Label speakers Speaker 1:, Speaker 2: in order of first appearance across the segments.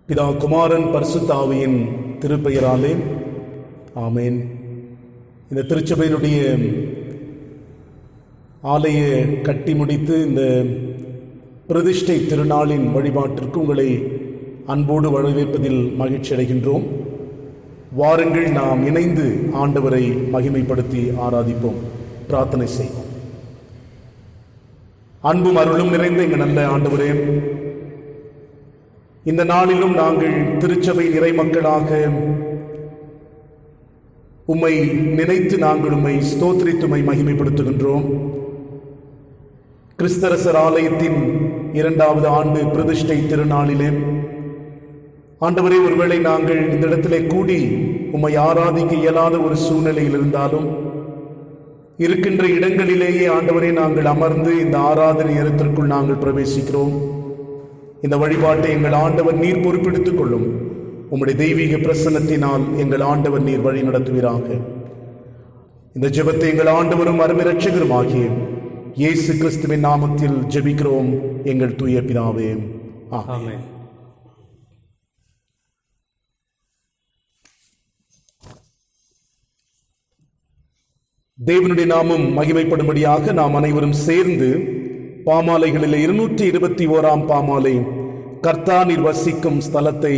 Speaker 1: பிதா, குமாரன், பரிசுத்த ஆவியின் திருப்பெயராலே ஆமேன். இந்த திருச்சபையினுடைய ஆலய கட்டி முடித்து இந்த பிரதிஷ்டை திருநாளின் வழிபாட்டிற்கு உங்களை அன்போடு வரவேற்பதில் மகிழ்ச்சி அடைகின்றோம். வாருங்கள், நாம் இணைந்து ஆண்டவரை மகிமைப்படுத்தி ஆராதிப்போம், பிரார்த்தனை செய்வோம். அன்பும் அருளும் நிறைந்த எங்கள் நல்ல ஆண்டவரே, இந்த நாளிலும் நாங்கள் திருச்சபை இறைமக்களாக உம்மை நினைத்து நாங்கள் உம்மை ஸ்தோத்திரித்து உம்மை மகிமைப்படுத்துகின்றோம். கிறிஸ்தரசர் ஆலயத்தின் 2வது ஆண்டு பிரதிஷ்டை திருநாளிலே ஆண்டவரே, ஒருவேளை நாங்கள் இந்த இடத்திலே கூடி உம்மை ஆராதிக்க இயலாத ஒரு சூழ்நிலையில் இருந்தாலும் இருக்கின்ற இடங்களிலேயே ஆண்டவரே நாங்கள் அமர்ந்து இந்த ஆராதனை நேரத்திற்குள் நாங்கள் பிரவேசிக்கிறோம். இந்த வழிபாட்டை எங்கள் ஆண்டவர் நீர் பொறுப்பெடுத்துக் கொள்ளும். உம்முடைய தெய்வீக பிரசன்னத்தினால் எங்கள் ஆண்டவர் நீர் வழி நடத்துவீராக. இந்த ஜெபத்தை எங்கள் ஆண்டவரும் அருமை இரட்சகரும் ஆகிய இயேசு கிறிஸ்துவின் நாமத்தில் ஜெபிக்கிறோம் எங்கள் தூய பிதாவே, ஆமென். தேவனுடைய நாமம் மகிமைப்படும்படியாக நாம் அனைவரும் சேர்ந்து பாமாலைகளில் 221ஆம் பாமாலை, கர்த்தா நீர் வசிக்கும் ஸ்தலத்தை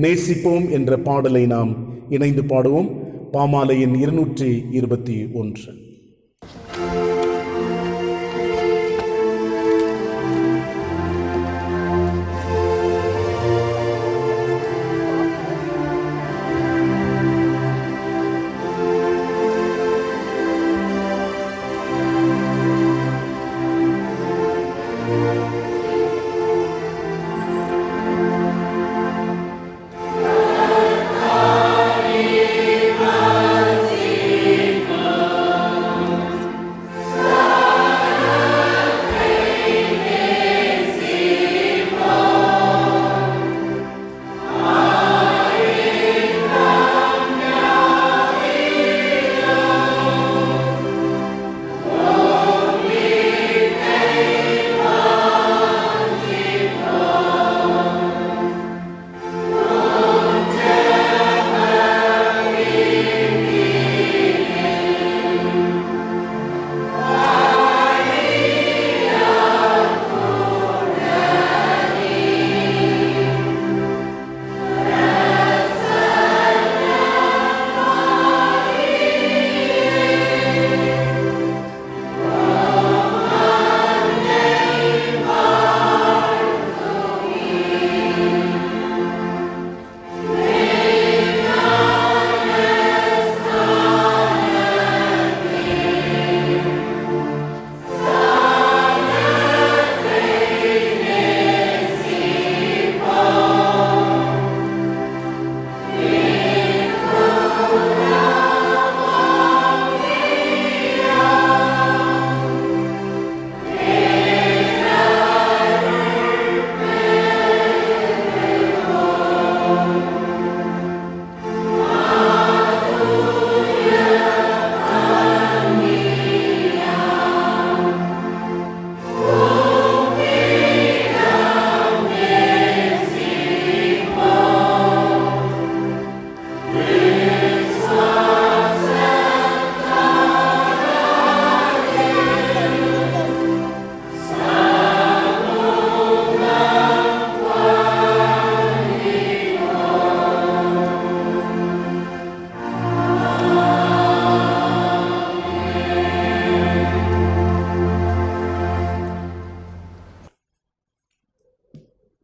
Speaker 1: நேசிப்போம் என்ற பாடலை நாம் இணைந்து பாடுவோம். பாமாலையின் 221.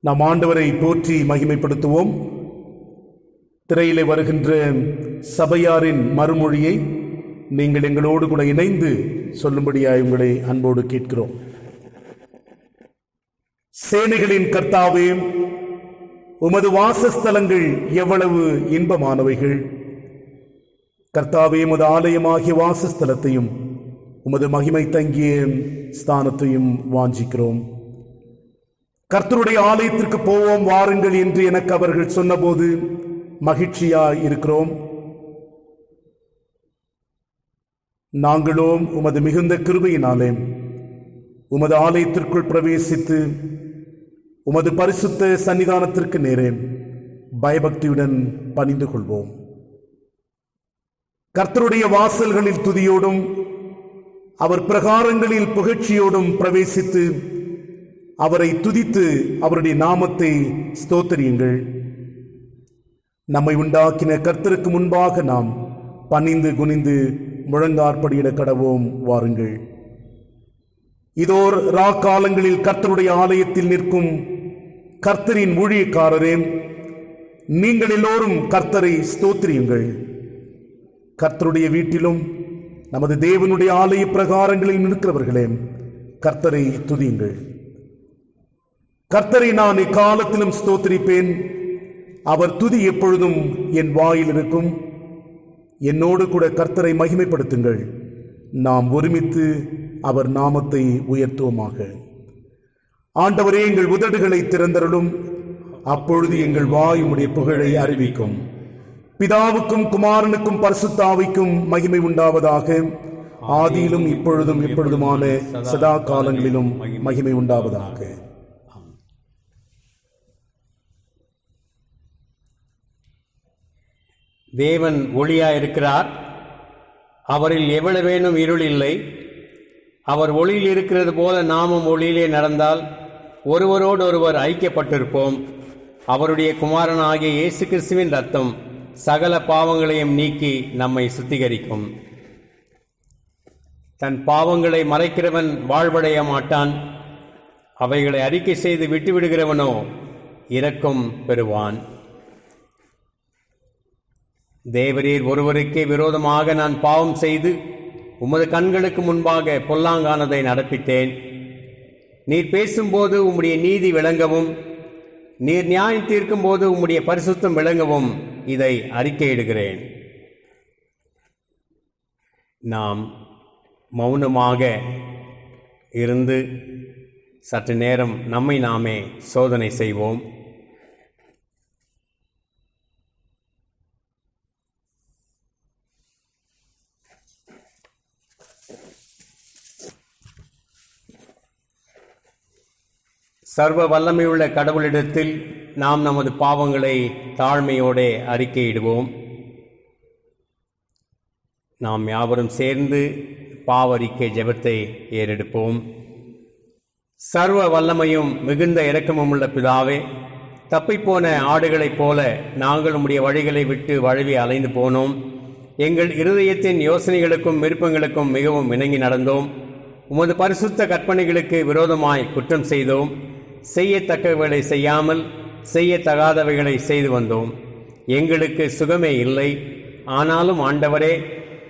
Speaker 1: நாம் ஆண்டவரை போற்றி மகிமைப்படுத்துவோம். திரையிலே வருகின்ற சபையாரின் மறுமொழியை நீங்கள் எங்களோடு கூட இணைந்து சொல்லும்படியாய் உங்களை அன்போடு கேட்கிறோம். சேனைகளின் கர்த்தாவே, உமது வாசஸ்தலங்கள் எவ்வளவு இன்பமானவைகள். கர்த்தாவே, உமது ஆலயமாகிய வாசஸ்தலத்தையும் உமது மகிமை தங்கிய ஸ்தானத்தையும் வாஞ்சிக்கிறோம். கர்த்தருடைய ஆலயத்திற்கு போவோம் வாருங்கள் என்று எனக்கு அவர்கள் சொன்னபோது மகிழ்ச்சியாய் இருக்கிறோம். நாங்களும் உமது மிகுந்த கிருபையினாலே உமது ஆலயத்திற்குள் பிரவேசித்து உமது பரிசுத்த சன்னிதானத்திற்கு நேரே பயபக்தியுடன் பணிந்து கொள்வோம். கர்த்தருடைய வாசல்களில் துதியோடும் அவர் பிரகாரங்களில் புகழ்ச்சியோடும் பிரவேசித்து அவரை துதித்து அவருடைய நாமத்தை ஸ்தோத்திரியுங்கள். நம்மை உண்டாக்கின கர்த்தருக்கு முன்பாக நாம் பணிந்து குனிந்து முழங்காற்படியிட கடவோம். வாருங்கள். இதோர் காலங்களில் கர்த்தருடைய ஆலயத்தில் நிற்கும் கர்த்தரின் ஊழியக்காரரே, நீங்கள் எல்லோரும் கர்த்தரை ஸ்தோத்திரியுங்கள். கர்த்தருடைய வீட்டிலும் நமது தேவனுடைய ஆலய பிரகாரங்களில் நிற்கிறவர்களே, கர்த்தரை துதியுங்கள். கர்த்தரை நான் எக்காலத்திலும் ஸ்தோத்திரிப்பேன். அவர் துதி எப்பொழுதும் என் வாயில் இருக்கும். என்னோடு கூட கர்த்தரை மகிமைப்படுத்துங்கள். நாம் ஒருமித்து அவர் நாமத்தை உயர்த்துவோமாக. ஆண்டவரே, எங்கள் உதடுகளை திறந்தருளும். அப்பொழுது எங்கள் வாய் உம்முடைய புகழை அறிவிக்கும். பிதாவுக்கும் குமாரனுக்கும் பரிசுத்த ஆவிக்கும் மகிமை உண்டாவதாக. ஆதியிலும் இப்பொழுதும் எப்பொழுதுமான சதா காலங்களிலும் மகிமை உண்டாவதாக.
Speaker 2: தேவன் ஒளியாயிருக்கிறார். அவரில் எவ்வளவேனும் இருள் இல்லை. அவர் ஒளியில் இருக்கிறது போல நாமும் ஒளியிலே நடந்தால் ஒருவரோடு ஒருவர் ஐக்கியப்பட்டிருப்போம். அவருடைய குமாரனாகிய இயேசு கிறிஸ்துவின் இரத்தம் சகல பாவங்களையும் நீக்கி நம்மை சுத்திகரிக்கும். தன் பாவங்களை மறைக்கிறவன் வாழ்வடைய மாட்டான். அவைகளை அறிக்கை செய்து விட்டுவிடுகிறவனோ இரக்கம் பெறுவான். தேவரீர் ஒருவருக்கே விரோதமாக நான் பாவம் செய்து உமது கண்களுக்கு முன்பாக பொல்லாங்கானதை நடப்பித்தேன். நீர் பேசும்போது உம்முடைய நீதி விளங்கவும், நீர் நியாயம் தீர்க்கும் போது உம்முடைய பரிசுத்தம் விளங்கவும் இதை அறிக்கையிடுகிறேன். நாம் மௌனமாக இருந்து சற்று நேரம் நம்மை நாமே சோதனை செய்வோம். சர்வ வல்லமையுள்ள கடவுளிடத்தில் நாம் நமது பாவங்களை தாழ்மையோடு அறிக்கையிடுவோம். நாம் யாவரும் சேர்ந்து பாவறிக்கை ஜெபத்தை ஏறெடுப்போம். சர்வ வல்லமையும் மிகுந்த இரக்கமும் உள்ள பிதாவே, தப்பிப்போன ஆடுகளைப் போல நாங்கள் உம்முடைய வழிகளை விட்டு வழுவி அலைந்து போனோம். எங்கள் இருதயத்தின் யோசனைகளுக்கும் விருப்பங்களுக்கும் மிகவும் இணங்கி நடந்தோம். உமது பரிசுத்த கற்பனைகளுக்கு விரோதமாய் குற்றம் செய்தோம். செய்யத்தக்கவைகளை செய்யாமல் செய்யத்தகாதவைகளை செய்து வந்தோம். எங்களுக்கு சுகமே இல்லை. ஆனாலும் ஆண்டவரே,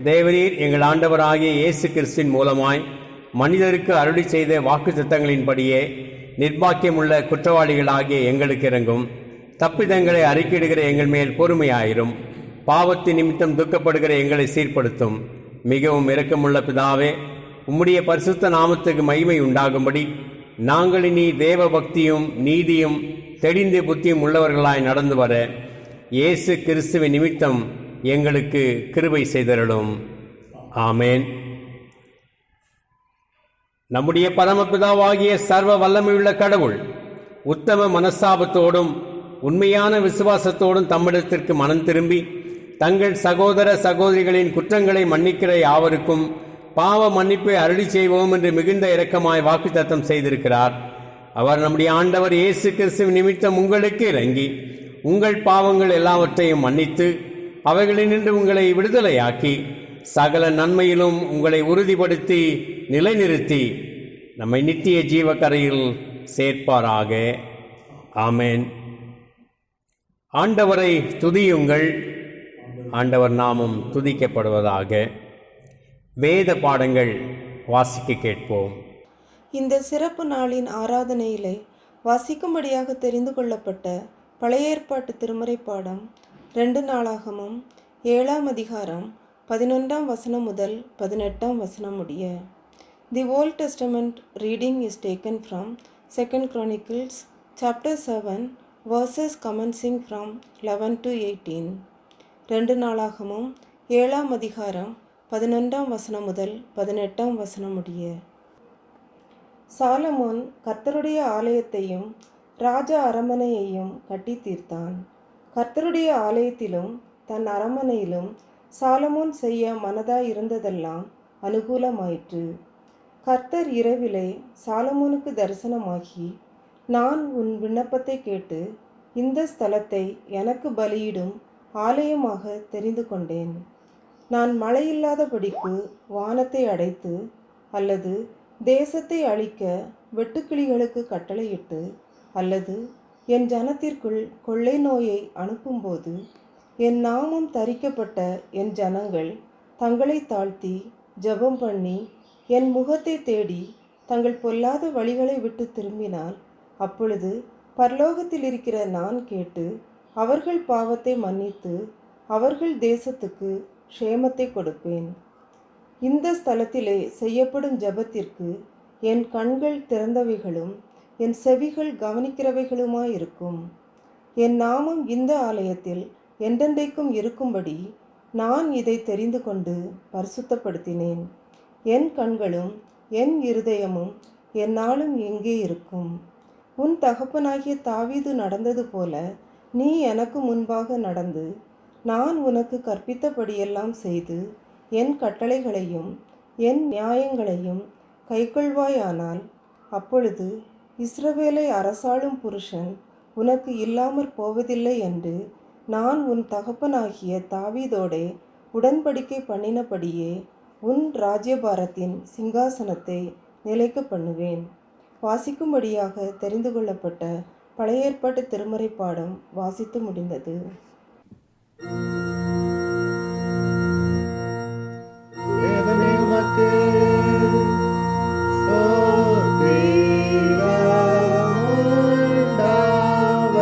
Speaker 2: தேவரீர் எங்கள் ஆண்டவராகிய இயேசு கிறிஸ்துவின் மூலமாய் மனிதருக்கு அருளி செய்த வாக்குத்தத்தங்களின்படியே நிர்பாக்கியமுள்ள குற்றவாளிகளாகிய எங்களுக்கு இறங்கும். தப்பிதங்களை அறிக்கையிடுகிற எங்கள் மேல் பொறுமையாயிரும். பாவத்தின் நிமித்தம் துக்கப்படுகிற எங்களை சீர்படுத்தும். மிகவும் இரக்கமுள்ள பிதாவே, உம்முடைய பரிசுத்த நாமத்துக்கு மகிமை உண்டாகும்படி நாங்கள் இனி தேவ பக்தியும் நீதியும் தெளிந்த புத்தியும் உள்ளவர்களாய் நடந்து வர இயேசு கிறிஸ்துவின் நிமித்தம் எங்களுக்கு கிருபை செய்தருளும். ஆமேன். நம்முடைய பரமபிதாவாகிய சர்வ வல்லமையுள்ள கடவுள் உத்தம மனஸ்தாபத்தோடும் உண்மையான விசுவாசத்தோடும் தம்மிடத்திற்கு மனம் திரும்பி தங்கள் சகோதர சகோதரிகளின் குற்றங்களை மன்னிக்கிற யாவருக்கும் பாவ மன்னிப்பை அருளி செய்வோம் என்று மிகுந்த இரக்கமாய் வாக்குத்தத்தம் செய்திருக்கிறார். அவர் நம்முடைய ஆண்டவர் இயேசு கிறிஸ்துவின் நிமித்தம் உங்களுக்கு இறங்கி உங்கள் பாவங்கள் எல்லாவற்றையும் மன்னித்து அவைகளினின்று உங்களை விடுதலையாக்கி சகல நன்மையிலும் உங்களை உறுதிப்படுத்தி நிலைநிறுத்தி நம்மை நித்திய ஜீவக்கரையில் சேர்ப்பாராக. ஆமேன். ஆண்டவரை துதியுங்கள். ஆண்டவர் நாமம் துதிக்கப்படுவதாக. வேத பாடங்கள் வாசிக்க கேட்போம்.
Speaker 3: இந்த சிறப்பு நாளின் ஆராதனையிலே வாசிக்கும்படியாக தெரிந்து கொள்ளப்பட்ட பழைய ஏற்பாட்டு திருமறை பாடம் 2 நாளாகமம் 7ஆம் அதிகாரம் 11ஆம் வசனம் முதல் 18ஆம் வசனம் முடிய. The old testament reading is taken from 2 Chronicles chapter 7 verses commencing from 11 to 18. 2 நாளாகமம் 7ஆம் அதிகாரம் 11ஆம் வசனம் முதல் 18ஆம் வசனம் முடிய. சாலமோன் கர்த்தருடைய ஆலயத்தையும் ராஜ அரமனையையும் கட்டி தீர்த்தான். கர்த்தருடைய ஆலயத்திலும் தன் அரமனையிலும் சாலமோன் செய்ய மனதாயிருந்ததெல்லாம் அனுகூலமாயிற்று. கர்த்தர் இரவிலே சாலமோனுக்கு தரிசனமாகி, நான் உன் விண்ணப்பத்தை கேட்டு இந்த ஸ்தலத்தை எனக்கு பலியிடும் ஆலயமாக தெரிந்து கொண்டேன். நான் மழையில்லாதபடிக்கு வானத்தை அடைத்து அல்லது தேசத்தை அழிக்க வெட்டுக்கிளிகளுக்கு கட்டளையிட்டு அல்லது என் ஜனத்திற்குள் கொள்ளை நோயை அனுப்பும்போது என் நாமம் தரிக்கப்பட்ட என் ஜனங்கள் தங்களை தாழ்த்தி ஜெபம் பண்ணி என் முகத்தை தேடி தங்கள் பொல்லாத வழிகளை விட்டு திரும்பினால், அப்பொழுது பரலோகத்தில் இருக்கிற நான் கேட்டு அவர்கள் பாவத்தை மன்னித்து அவர்கள் தேசத்துக்கு க்ஷேமத்தை கொடுப்பேன். இந்த ஸ்தலத்திலே செய்யப்படும் ஜெபத்திற்கு என் கண்கள் திறந்தவைகளும் என் செவிகள் கவனிக்கிறவைகளுமாயிருக்கும். என் நாமம் இந்த ஆலயத்தில் என்றென்றைக்கும் இருக்கும்படி நான் இதை தெரிந்து கொண்டு பரிசுத்தப்படுத்தினேன். என் கண்களும் என் இருதயமும் எந்நாளும் எங்கே இருக்கும்? உன் தகப்பனாகிய தாவீது நடந்தது போல நீ எனக்கு முன்பாக நடந்து நான் உனக்கு கற்பித்தபடியெல்லாம் செய்து என் கட்டளைகளையும் என் நியாயங்களையும் கைக்கொள்வாயானால், அப்பொழுது இஸ்ரவேலை அரசாளும் புருஷன் உனக்கு இல்லாமற் போவதில்லை என்று நான் உன் தகப்பனாகிய தாவீதோடே உடன்படிக்கை பண்ணினபடியே உன் ராஜ்யபாரத்தின் சிங்காசனத்தை நிலைக்க பண்ணுவேன். வாசிக்கும்படியாக தெரிந்து கொள்ளப்பட்ட பழைய ஏற்பாட்டு திருமறை பாடம் வாசித்து முடிந்தது.
Speaker 4: தேவனே உமக்கு ஸ்தோத்திரம் உண்டாவதாக.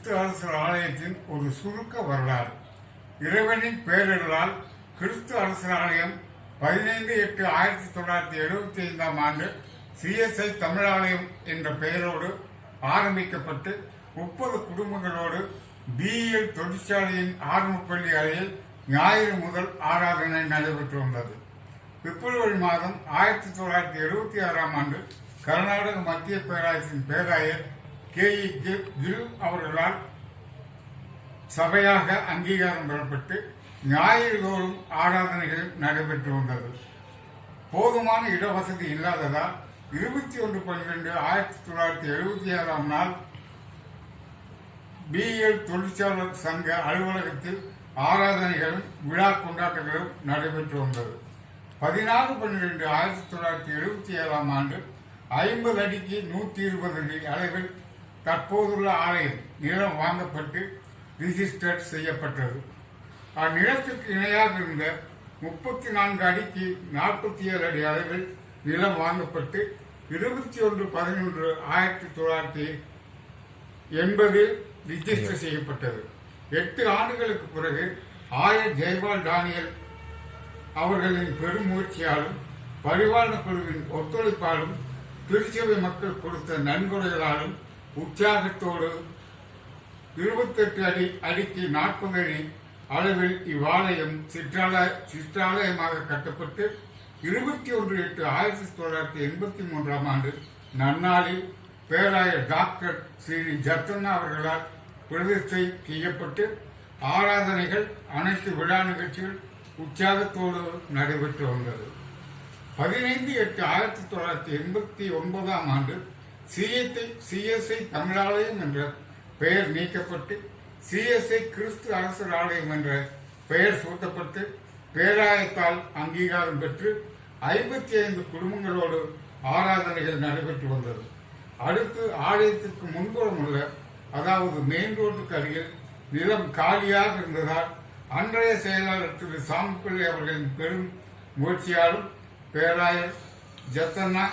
Speaker 5: கிறிஸ்து அரசர் ஆலயத்தின் ஒரு சுருக்க வரலாறு. இறைவனின் பேரர்களால் கிறிஸ்து அரசர் ஆலயம் 15/8/1975 ஆண்டு CSI தமிழாலயம் என்ற பெயரோடு ஆரம்பிக்கப்பட்டு 30 குடும்பங்களோடு BEL தொழிற்சாலையின் ஆரம்பப்பள்ளி அறையில் ஞாயிறு முதல் ஆராதனை நடைபெற்று வந்தது. பிப்ரவரி மாதம் 1976 ஆண்டு கர்நாடக மத்திய பேராயத்தின் பேராயர் KE கில் அவர்களால் சபையாக அங்கீகாரம் பெறப்பட்டு ஞாயிறு தோறும் ஆராதனைகள் நடைபெற்று வந்தது. போதுமான இடவசதி இல்லாததால் 21/12/1976 நாள் BEL தொழிற்சாலர் சங்க அலுவலகத்தில் ஆராதனைகளும் விழா கொண்டாட்டங்களும் நடைபெற்று வந்தது. 14/12/1977 ஆண்டு 50 அடிக்கு 120 அடி அளவில் தற்போதுள்ள ஆலயம் நிலம் வாங்கப்பட்டு ரிஜிஸ்டர் செய்யப்பட்டது. அந்நிலத்திற்கு இணையாக இருந்த 34 அடிக்கு 47 அடி அளவில் நிலம் வாங்கப்பட்டு 21/11/1980 ரிஜிஸ்டர் செய்யப்பட்டது. 8 ஆண்டுகளுக்கு பிறகு ஆயர் ஜெய்பால் டானியல் அவர்களின் பெருமுயற்சியாலும் பரிவாரண குழுவின் ஒத்துழைப்பாலும் திருச்சபை மக்கள் கொடுத்த நன்கொடைகளாலும் உற்சாகத்தோடு 28 அடிக்கு 40 அடி அளவில் இவ்வாலயம் சிற்றாலயமாக கட்டப்பட்டு 21/8/1983 ஆண்டு நன்னாளில் பேராயர் டாக்டர் ஸ்ரீ ஜத்தன்னா அவர்களால் பிரதிஷ்டை செய்யப்பட்டு ஆராதனைகள் அனைத்து விழா நிகழ்ச்சிகள் உற்சாகத்தோடு நடைபெற்று வந்தது. 15/8/1989 ஆண்டு CSI தமிழாலயம் என்ற பெயர் நீக்கப்பட்டு CSI கிறிஸ்து அரசர் ஆலயம் என்ற பெயர் சூட்டப்பட்டு பேராயத்தால் அங்கீகாரம் பெற்று 55 குடும்பங்களோடு ஆராதனைகள் நடைபெற்று வந்தது. அடுத்து ஆலயத்திற்கு முன்புறம் உள்ள அதாவது மெயின் ரோட்டுக்கு அருகில் நிலம் காலியாக இருந்ததால் அன்றைய செயலாளர் திரு சாமிப்பிள்ளை அவர்களின் பெரும் முயற்சியாலும் பேராயர் ஜத்தன்னா,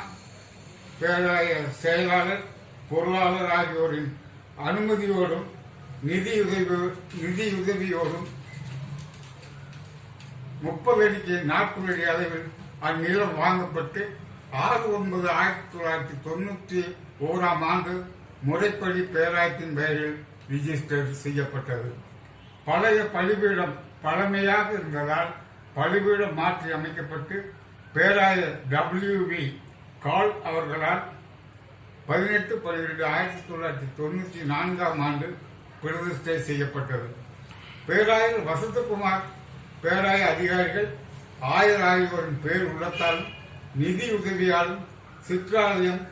Speaker 5: பேராயர் செயலாளர், பொருளாளர் ஆகியோரின் அனுமதியோடும் நிதியுதவியோடும் 30 அடிக்கு 40 அடி அளவில் அந்நிலம் வாங்கப்பட்டு 6/9/1991 ஆண்டு முறைப்படி பேராயத்தின் பெயரில் ரிஜிஸ்டர் செய்யப்பட்டது. பழைய பலிபீடம் பழமையாக இருந்ததால் பலிபீடம் மாற்றி அமைக்கப்பட்டு பேராயர் WV கால் அவர்களால் 18/12/1994 ஆண்டு பிரதிஷ்டை செய்யப்பட்டது. பேராயர் வசந்தகுமார், பேராய அதிகாரிகள், ஆயர் ஆகியோரின் பேர் உள்ளத்தாலும் நிதி உதவியாலும் சிற்றாலயம்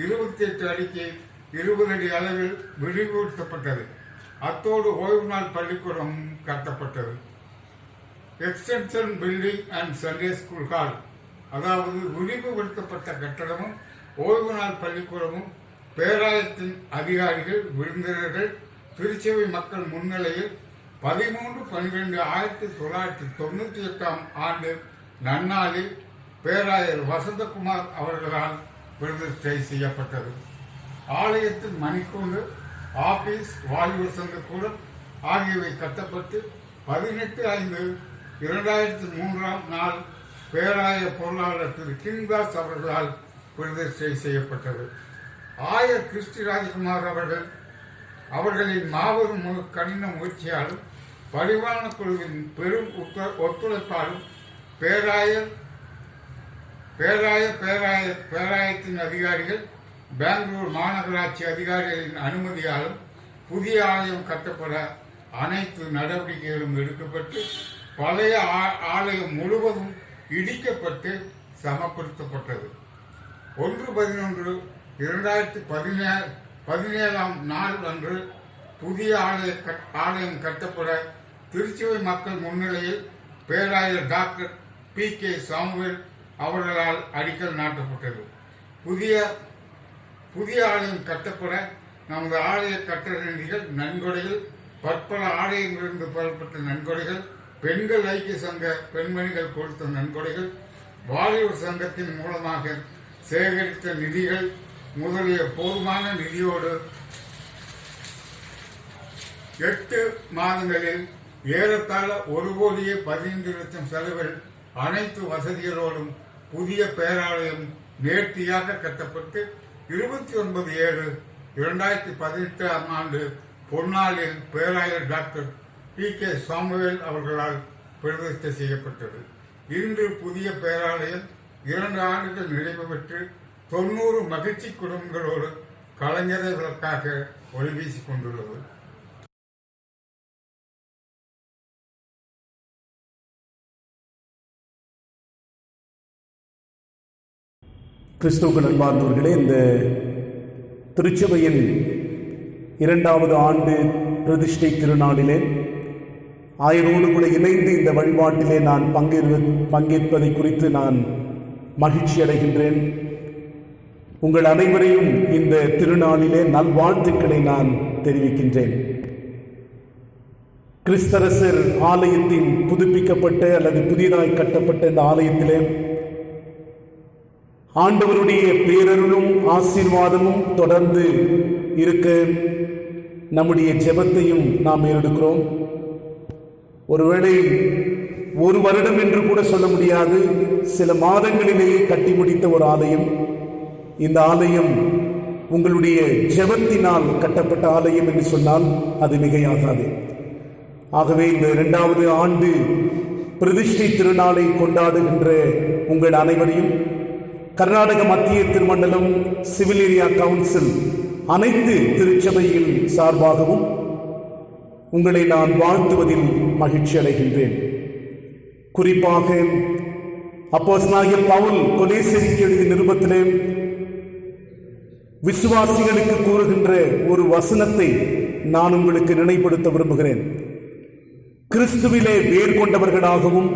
Speaker 5: 28 அடிக்கு 20 அடி அளவில் விரிவுபடுத்தப்பட்டது. அத்தோடு ஓய்வு நாள் பள்ளிக்கூடம் கட்டப்பட்டது. Extension building and Sunday school hall, அதாவது விரிவுபடுத்தப்பட்ட கட்டடமும் ஓய்வு நாள் பள்ளிக்கூடமும் பேராயத்தின் அதிகாரிகள், விருந்தினர்கள், திருச்சபை மக்கள் முன்னிலையில் 13/12/1998 ஆண்டு நன்னாளில் பேராயர் வசந்தகுமார் அவர்களால் பிரதிஷ்டை செய்யப்பட்டது. ஆலயத்தின் மணிக்கூண்டு, ஆபீஸ், வாலிபர் சங்க கூடம் ஆகியவை கட்டப்பட்டு 18/5/2003 நாள் பேராய பொருளாளர் திரு கிங்தாஸ் அவர்களால் பிரதிஷ்டை செய்யப்பட்டது. ஆயர் கிறிஸ்டி ராஜகுமார் அவர்களின் மாபெரும் கடின முயற்சியாலும் பரிவாரண குழுவின் பெரும் ஒத்துழைப்பாலும் பேராயத்தின் அதிகாரிகள், பெங்களூர் மாநகராட்சி அதிகாரிகளின் அனுமதியாலும் புதிய ஆலயம் கட்டப்பட அனைத்து நடவடிக்கைகளும் எடுக்கப்பட்டு பழைய ஆலயம் முழுவதும் இடிக்கப்பட்டு சமப்படுத்தப்பட்டது. 1/11/2017 நாள் அன்று புதிய ஆலயம் கட்டப்பட திருச்சபை மக்கள் முன்னிலையில் பேராயர் டாக்டர் PK சாமுவேல் அவர்களால் அடிக்கல் நாட்டப்பட்டது. புதிய ஆலயம் கட்டப்பட நமது ஆலய கட்டட நிதிகள், நன்கொடைகள், பற்பல ஆலயங்களிலிருந்து பெறப்பட்ட நன்கொடைகள், பெண்கள் ஐக்கிய சங்க பெண்மணிகள் கொடுத்த நன்கொடைகள், வாலிபர் சங்கத்தின் மூலமாக சேகரித்த நிதிகள் முதலிய போதுமான நிதியோடு 8 மாதங்களில் ஏறத்தாழ 1,15,00,000 செலவில் அனைத்து வசதிகளோடும் புதிய பேராலயம் நேர்த்தியாக கட்டப்பட்டு 29/7/2018 ஆண்டு பொன்னாளில் பேராயர் டாக்டர் PK சாமுவேல் அவர்களால் பிரதிஷ்டை செய்யப்பட்டது. இன்று புதிய பேராலயம் 2 ஆண்டுகள் நிறைவு பெற்று 90 மகிழ்ச்சி குடும்பங்களோடு கலைஞரை விளக்காக ஒளி வீசிக் கொண்டுள்ளது.
Speaker 1: கிறிஸ்துவுக்கு அன்பார்ந்தவர்களே, இந்த திருச்சபையின் 2வது ஆண்டு பிரதிஷ்டை திருநாளிலே ஆயரோடு கூட இணைந்து இந்த வழிபாட்டிலே நான் பங்கேற்பதை குறித்து நான் மகிழ்ச்சி அடைகின்றேன். உங்கள் அனைவரையும் இந்த திருநாளிலே நல்வாழ்த்துக்களை நான் தெரிவிக்கின்றேன். கிறிஸ்தரசர் ஆலயத்தின் புதுப்பிக்கப்பட்ட அல்லது புதியதாய் கட்டப்பட்ட இந்த ஆலயத்திலே ஆண்டவருடைய பேரருளும் ஆசீர்வாதமும் தொடர்ந்து இருக்க நம்முடைய ஜெபத்தையும் நாம் ஏறெடுக்கிறோம். ஒருவேளை 1 வருடம் என்று கூட சொல்ல முடியாது, சில மாதங்களிலேயே கட்டி முடித்த ஒரு ஆலயம். இந்த ஆலயம் உங்களுடைய ஜெபத்தினால் கட்டப்பட்ட ஆலயம் என்று சொன்னால் அது மிகையாகாது. ஆகவே இந்த 2வது ஆண்டு பிரதிஷ்டை திருநாளை கொண்டாடுகின்ற உங்கள் அனைவரையும் கர்நாடக மத்திய திருமண்டலம் சிவில் ஏரியா கவுன்சில் அனைத்து திருச்சபையில் சார்பாகவும் உங்களை நான் வாழ்த்துவதில் மகிழ்ச்சி அடைகின்றேன். குறிப்பாக அப்போஸ்தலனாகிய பவுல் கொலோசையருக்கு எழுதிய நிருபத்திலே விசுவாசிகளுக்கு கூறுகின்ற ஒரு வசனத்தை நான் உங்களுக்கு நினைப்படுத்த விரும்புகிறேன். கிறிஸ்துவிலே வேர் கொண்டவர்களாகவும்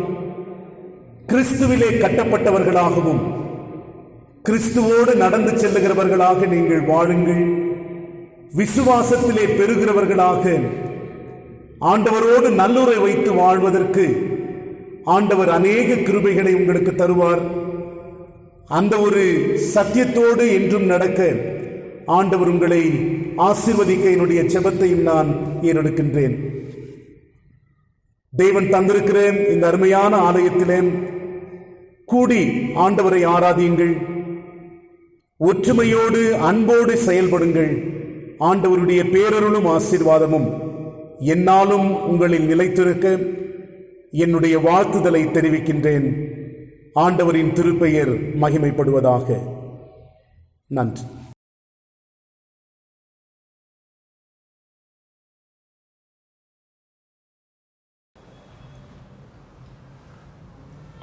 Speaker 1: கிறிஸ்துவிலே கட்டப்பட்டவர்களாகவும் கிறிஸ்துவோடு நடந்து செல்லுகிறவர்களாக நீங்கள் வாழுங்கள். விசுவாசத்திலே பெறுகிறவர்களாக ஆண்டவரோடு நல்லுறை வைத்து வாழ்வதற்கு ஆண்டவர் அநேக கிருபைகளை உங்களுக்கு தருவார். அந்த ஒரு சத்தியத்தோடு என்றும் நடக்க ஆண்டவர் உங்களை ஆசீர்வதிக்க என்னுடைய ஜெபத்தையும் நான் ஏறெடுக்கின்றேன். தேவன் தந்திருக்கிற இந்த அருமையான ஆலயத்திலே கூடி ஆண்டவரை ஆராதியுங்கள். ஒற்றுமையோடு அன்போடு செயல்படுங்கள். ஆண்டவருடைய பேரருளும் ஆசீர்வாதமும் என்னாலும் உங்களில் நிலைத்திருக்க என்னுடைய வாழ்த்துதலை தெரிவிக்கின்றேன். ஆண்டவரின் திருப்பெயர் மகிமைப்படுவதாக. நன்றி.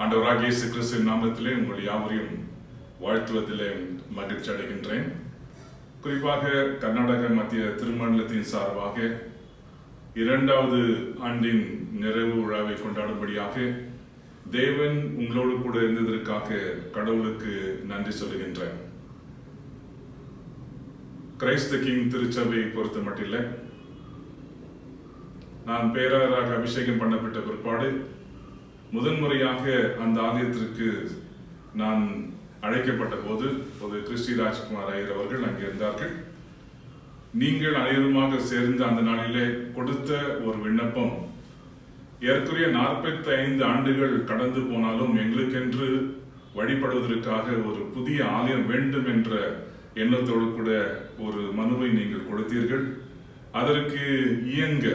Speaker 6: ஆண்டவராகிய இயேசு கிறிஸ்துவின் நாமத்திலே உங்கள் யாவரையும் வாழ்த்துவதிலே மகிழ்ச்சி அடைகின்றேன். குறிப்பாக கர்நாடக மத்திய திருமண்டலத்தின் சார்பாக 2வது ஆண்டின் நிறைவு விழாவை கொண்டாடும்படியாக தேவன் உங்களோடு கூட இருந்ததற்காக கடவுளுக்கு நன்றி சொல்லுகின்றேன். கிரைஸ்த கிங் திருச்சபை பொறுத்த மட்டில்லை, நான் பேராயராக அபிஷேகம் பண்ணப்பட்ட பிற்பாடு முதன்முறையாக அந்த ஆலயத்திற்கு நான் அழைக்கப்பட்ட போது கிறிஸ்டி ராஜ்குமார் ஐயர் அவர்கள் அங்கே இருந்தார்கள். நீங்கள் அனைவருமாக சேர்ந்து அந்த நாளிலே கொடுத்த ஒரு விண்ணப்பம், ஏற்குறைய 45 ஆண்டுகள் கடந்து போனாலும் எங்களுக்கென்று வழிபடுவதற்காக ஒரு புதிய ஆலயம் வேண்டும் என்ற எண்ணத்தோடு கூட ஒரு மனுவை நீங்கள் கொடுத்தீர்கள். அதற்கு இயங்க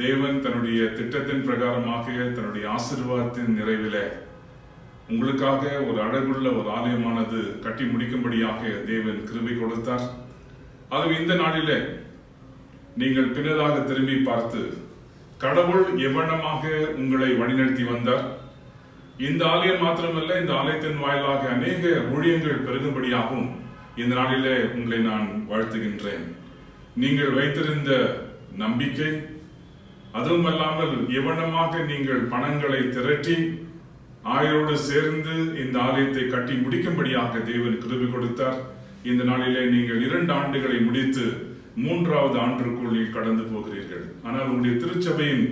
Speaker 6: தேவன் தன்னுடைய திட்டத்தின் பிரகாரமாக தன்னுடைய ஆசீர்வாதத்தின் நிறைவிலே உங்களுக்காக ஒரு அழகுள்ள ஒரு ஆலயமானது கட்டி முடிக்கும்படியாக தேவன் கிருபை கொடுத்தார். ஆகவே இந்த நாளிலே நீங்கள் பின்னதாக திரும்பி பார்த்து கடவுள் எவ்வளமாக உங்களை வழிநடத்தி வந்தார். இந்த ஆலயம் மாத்திரமல்ல, இந்த ஆலயத்தின் வாயிலாக அநேக ஊழியங்கள் பெருகும்படியாகவும் இந்த நாளிலே உங்களை நான் வாழ்த்துகின்றேன். நீங்கள் வைத்திருந்த நம்பிக்கை, அதுவும் அல்லாமல் எவ்வளமாக நீங்கள் பணங்களை திரட்டி ஆயரோடு சேர்ந்து இந்த ஆலயத்தை கட்டி முடிக்கும்படியாக தேவன் கிருபை கொடுத்தார். இந்த நாளிலே நீங்கள் 2 ஆண்டுகளை முடித்து 3வது ஆண்டிற்குள் கடந்து போகிறீர்கள். ஆனால் உங்களுடைய திருச்சபையின்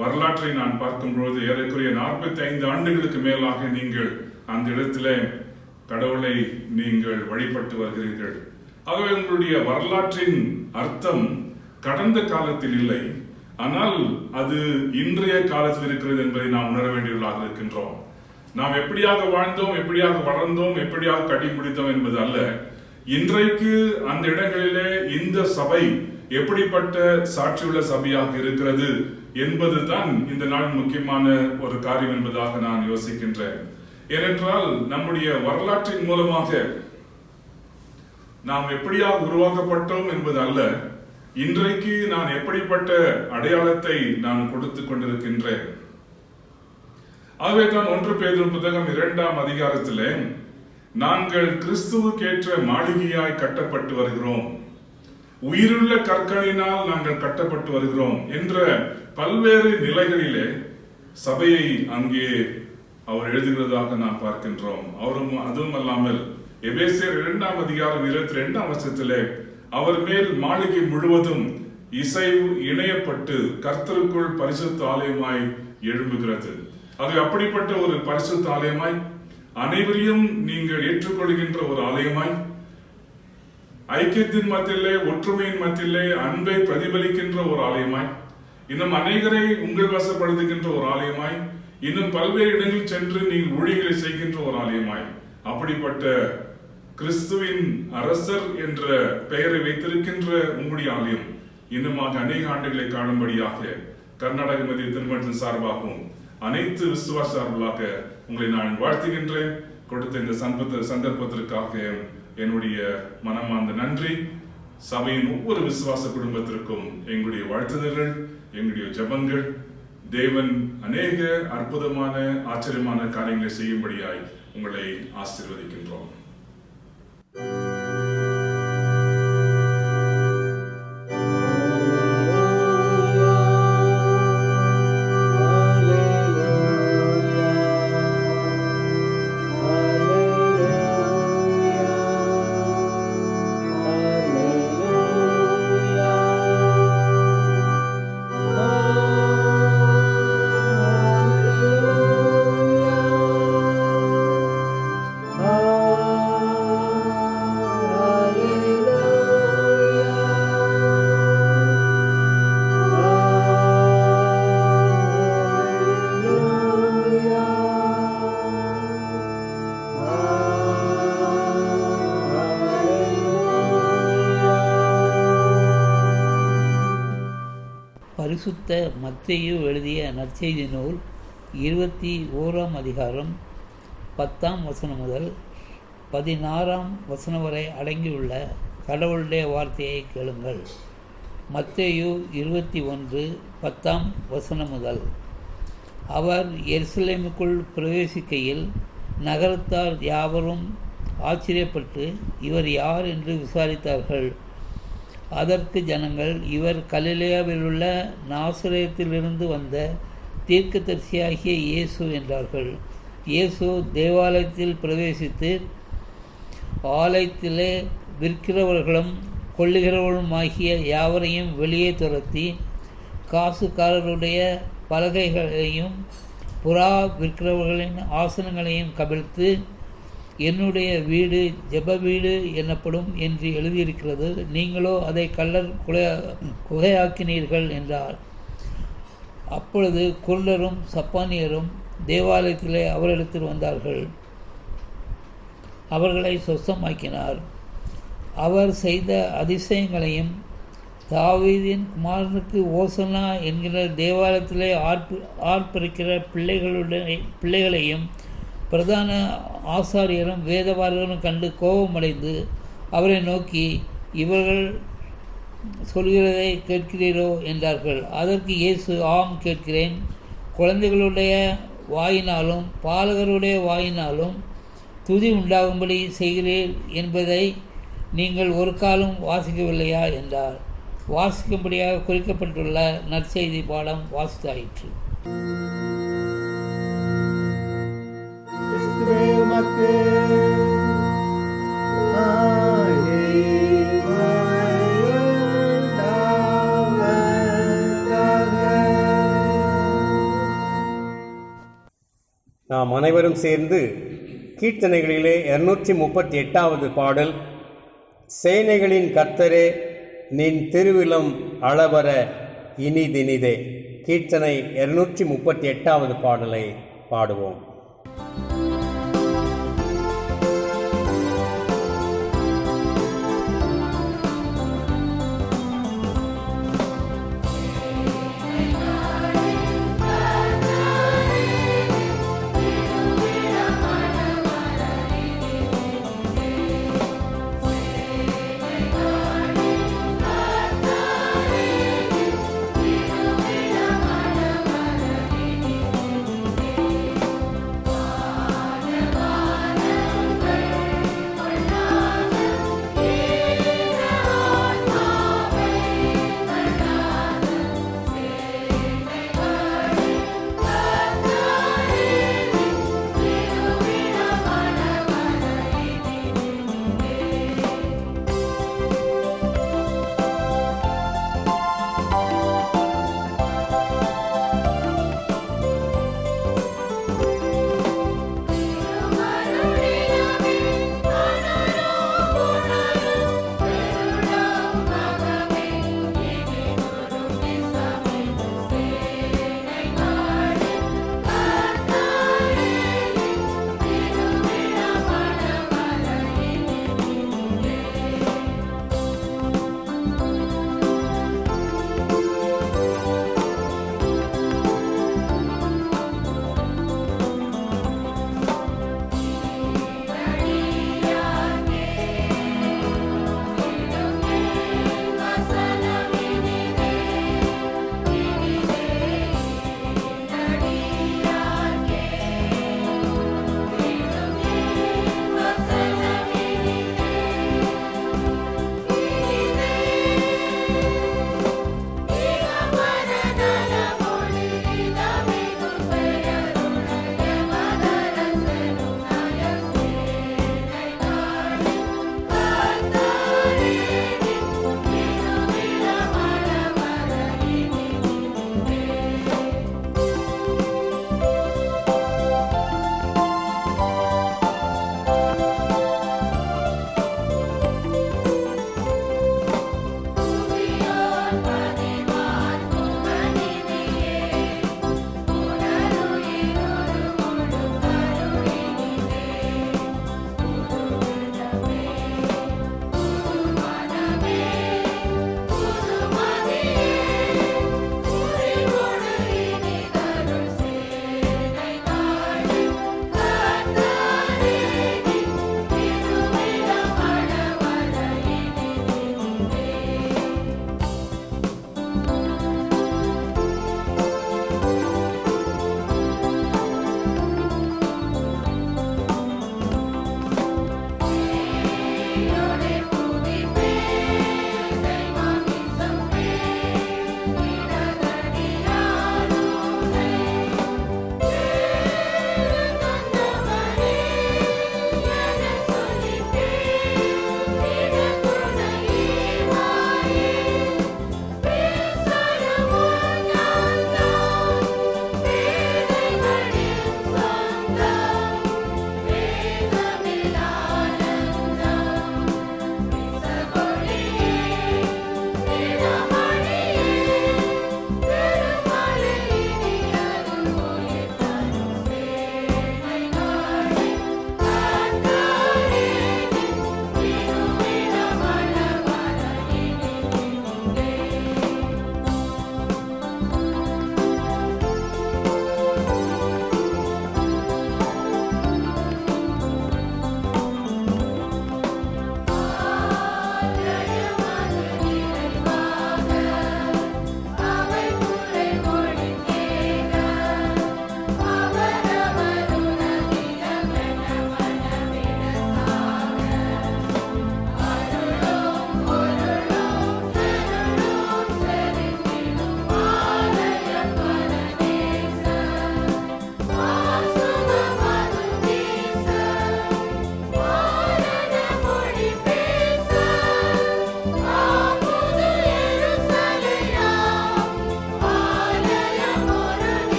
Speaker 6: வரலாற்றை நான் பார்க்கும்போது ஏறக்குறைய 45 ஆண்டுகளுக்கு மேலாக நீங்கள் அந்த இடத்துல கடவுளை நீங்கள் வழிபட்டு வருகிறீர்கள். ஆகவே உங்களுடைய வரலாற்றின் அர்த்தம் கடந்த காலத்தில் இல்லை, ஆனால் அது இன்றைய காலத்தில் இருக்கிறது என்பதை நாம் உணர வேண்டியவர்களாக இருக்கின்றோம். நாம் எப்படியாக வாழ்ந்தோம், எப்படியாக வளர்ந்தோம், எப்படியாக கட்டிப்பிடித்தோம் என்பது அல்ல, இன்றைக்கு அந்த இடங்களிலே இந்த சபை எப்படிப்பட்ட சாட்சியுள்ள சபையாக இருக்கிறது என்பதுதான் இந்த நாள் முக்கியமான ஒரு காரியம் என்பதாக நான் யோசிக்கின்றேன். ஏனென்றால் நம்முடைய வரலாற்றின் மூலமாக நாம் எப்படியாக உருவாக்கப்பட்டோம் என்பது அல்ல, இன்றைக்கு நான் எப்படிப்பட்ட அடையாளத்தை நான் கொடுத்து கொண்டிருக்கின்றேன். ஆகவே தான் 1 பேதுரு புத்தகம் 2ஆம் அதிகாரத்திலே நாங்கள் கிறிஸ்துவுக்கேற்ற மாளிகையாய் கட்டப்பட்டு வருகிறோம், உயிருள்ள கற்களினால் நாங்கள் கட்டப்பட்டு வருகிறோம் என்ற பல்வேறு நிலைகளிலே சபையை அங்கே அவர் எழுதுகிறதாக நாம் பார்க்கின்றோம். அதுவும் அல்லாமல் எபேசியர் 2ஆம் அதிகாரம் 22ஆம் வசனத்திலே அவர் மேல் மாளிகை முழுவதும் இசைவு இணையப்பட்டு கர்த்தருக்குள் பரிசுத்த ஆலயமாய் எழும்புகிறது. அது அப்படிப்பட்ட ஒரு பரிசுத்த ஆலயமாய், அனைவரையும் நீங்கள் ஏற்றுக்கொள்கின்ற ஒரு ஆலயமாய், ஐக்கியத்தின் மத்தியிலே, ஒற்றுமையின் மத்தியிலே அன்பை பிரதிபலிக்கின்ற ஒரு ஆலயமாய், இன்னும் அநேகரை உங்கள் வசப்படுத்துகின்ற ஒரு ஆலயமாய், இன்னும் பல்வேறு இடங்களில் சென்று நீங்கள் ஊழியர்களை செய்கின்ற ஒரு ஆலயமாய், அப்படிப்பட்ட கிறிஸ்துவின் அரசர் என்ற பெயரை வைத்திருக்கின்ற உங்களுடைய ஆலயம் இன்னுமாக அநேக ஆண்டுகளை காணும்படியாக கர்நாடக மத்திய திருமணத்தின் சார்பாகவும் அனைத்து விசுவாச சார்பாக உங்களை நான் வாழ்த்துகின்றேன். கொடுத்த இந்த சந்தர்ப்பத்திற்காக என்னுடைய மனமார்ந்த நன்றி. சபையின் ஒவ்வொரு விசுவாச குடும்பத்திற்கும் எங்களுடைய வாழ்த்துதல்கள், எங்களுடைய ஜெபங்கள். தேவன் அநேக அற்புதமான ஆச்சரியமான காரியங்களை செய்யும்படியாய் உங்களை ஆசீர்வதிக்கின்றோம்.
Speaker 7: பரிசுத்த மத்தேயு எழுதிய நற்செய்தி நூல் 21ஆம் அதிகாரம் 10ஆம் வசனம் முதல் 16ஆம் வசனம் வரை அடங்கியுள்ள கடவுளுடைய வார்த்தையை கேளுங்கள். மத்தேயு 21:10ஆம் வசனம் முதல். அவர் எருசலேமுக்குள் பிரவேசிக்கையில் நகரத்தார் யாவரும் ஆச்சரியப்பட்டு இவர் யார் என்று விசாரித்தார்கள். அதற்கு ஜனங்கள், இவர் கலிலேயாவிலுள்ள நாசரேத்திலிருந்து வந்த தீர்க்கதரிசியாகிய இயேசு என்றார்கள். இயேசு தேவாலயத்தில் பிரவேசித்து ஆலயத்திலே விற்கிறவர்களும் கொள்ளுகிறவர்களுமாகிய யாவரையும் வெளியே துரத்தி காசுக்காரருடைய பலகைகளையும் புறா விற்கிறவர்களின் ஆசனங்களையும் கவிழ்த்து, என்னுடைய வீடு ஜெப வீடு எனப்படும் என்று எழுதியிருக்கிறது, நீங்களோ அதை கள்ளர் குகையாக்கினீர்கள் என்றார். அப்பொழுது குருடரும் சப்பானியரும் தேவாலயத்திலே அவரிடத்தில் வந்தார்கள். அவர்களை சொஸ்தமாக்கினார். அவர் செய்த அதிசயங்களையும் தாவீதின் குமாரனுக்கு ஓசனா என்கிற தேவாலயத்திலே ஆர்ப்பரிக்கிற பிள்ளைகளையும் பிரதான ஆசாரியரும் வேதபாரகரும் கண்டு கோபமடைந்து அவரை நோக்கி, இவர்கள் சொல்கிறதை கேட்கிறீரோ என்றார்கள். அதற்கு இயேசு, ஆம் கேட்கிறேன். குழந்தைகளுடைய வாயினாலும் பாலகருடைய வாயினாலும் துதி உண்டாகும்படி செய்கிறீர் என்பதை நீங்கள் ஒரு காலம் வாசிக்கவில்லையா என்றார். வாசிக்கும்படியாக குறிக்கப்பட்டுள்ள நற்செய்தி பாடம் வாசித்தாயிற்று.
Speaker 2: நாம் அனைவரும் சேர்ந்து கீர்த்தனைகளிலே 238வது பாடல், சேனைகளின் கர்த்தரே நின் திருவிலம் அளவர இனிதினிதே. கீர்த்தனை 238வது பாடலை பாடுவோம்.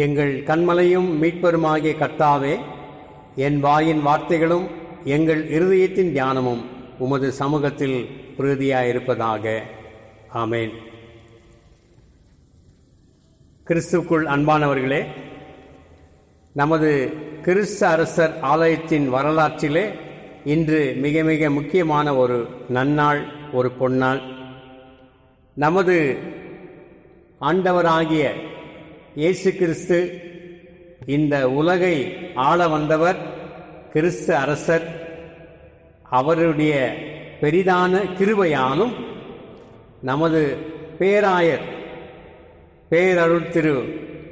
Speaker 2: எங்கள் கன்மலையும் மீட்பருமாகிய கர்த்தாவே, என் வாயின் வார்த்தைகளும் எங்கள் இருதயத்தின் தியானமும் உமது சமூகத்தில் பிரீதியாயிருப்பதாக. ஆமேன். கிறிஸ்துவுக்குள் அன்பானவர்களே, நமது கிறிஸ்து அரசர் ஆலயத்தின் வரலாற்றிலே இன்று மிக மிக முக்கியமான ஒரு நன்னாள், ஒரு பொன்னாள். நமது ஆண்டவராகிய இயேசு கிறிஸ்து இந்த உலகை ஆள வந்தவர் கிறிஸ்து அரசர். அவருடைய பெரிதான கிருபையாலும் நமது பேராயர் பேரருள் திரு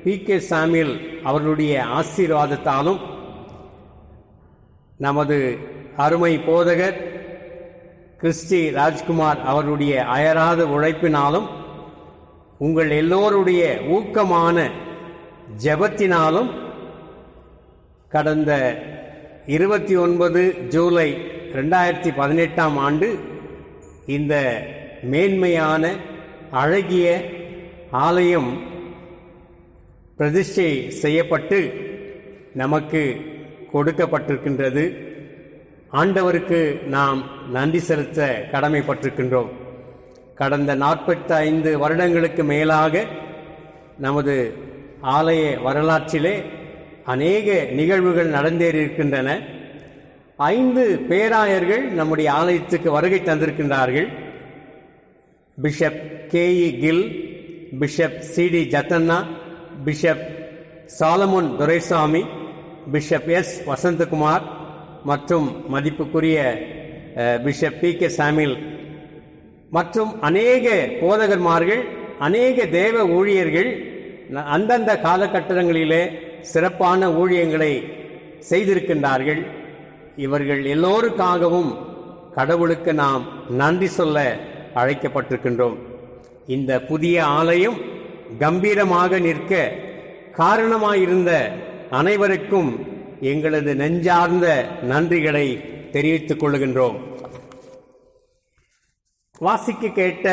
Speaker 2: PK சாமுவேல் அவர்களுடைய ஆசீர்வாதத்தாலும் நமது அருமை போதகர் கிறிஸ்டி ராஜ்குமார் அவர்களுடைய அயராத உழைப்பினாலும் உங்கள் எல்லோருடைய ஊக்கமான ஜெபத்தினாலும் கடந்த 29 ஜூலை 2018 ஆண்டு இந்த மேன்மையான அழகிய ஆலயம் பிரதிஷ்டை செய்யப்பட்டு நமக்கு கொடுக்கப்பட்டிருக்கின்றது. ஆண்டவருக்கு நாம் நன்றி செலுத்த கடமைப்பட்டிருக்கின்றோம். கடந்த 45 வருடங்களுக்கு மேலாக நமது ஆலய வரலாற்றிலே அநேக நிகழ்வுகள் நடந்தேறியிருக்கின்றன. 5 பேராயர்கள் நம்முடைய ஆலயத்துக்கு வருகை தந்திருக்கின்றார்கள். Bishop KE Gill, bishop CD Jathanna, bishop Solomon Duraisamy, bishop S Vasanthakumar மற்றும் மதிப்புக்குரிய பிஷப் PK சாமுவேல் மற்றும் அநேக போதகர்மார்கள், அநேக தேவ ஊழியர்கள் அந்தந்த காலகட்டங்களிலே சிறப்பான ஊழியங்களை செய்திருக்கின்றார்கள். இவர்கள் எல்லோருக்காகவும் கடவுளுக்கு நாம் நன்றி சொல்ல அழைக்கப்பட்டிருக்கின்றோம். இந்த புதிய ஆலயம் கம்பீரமாக நிற்க காரணமாயிருந்த அனைவருக்கும் எங்களது நெஞ்சார்ந்த நன்றிகளை தெரிவித்துக் கொள்கின்றோம். வாசிக்க கேட்ட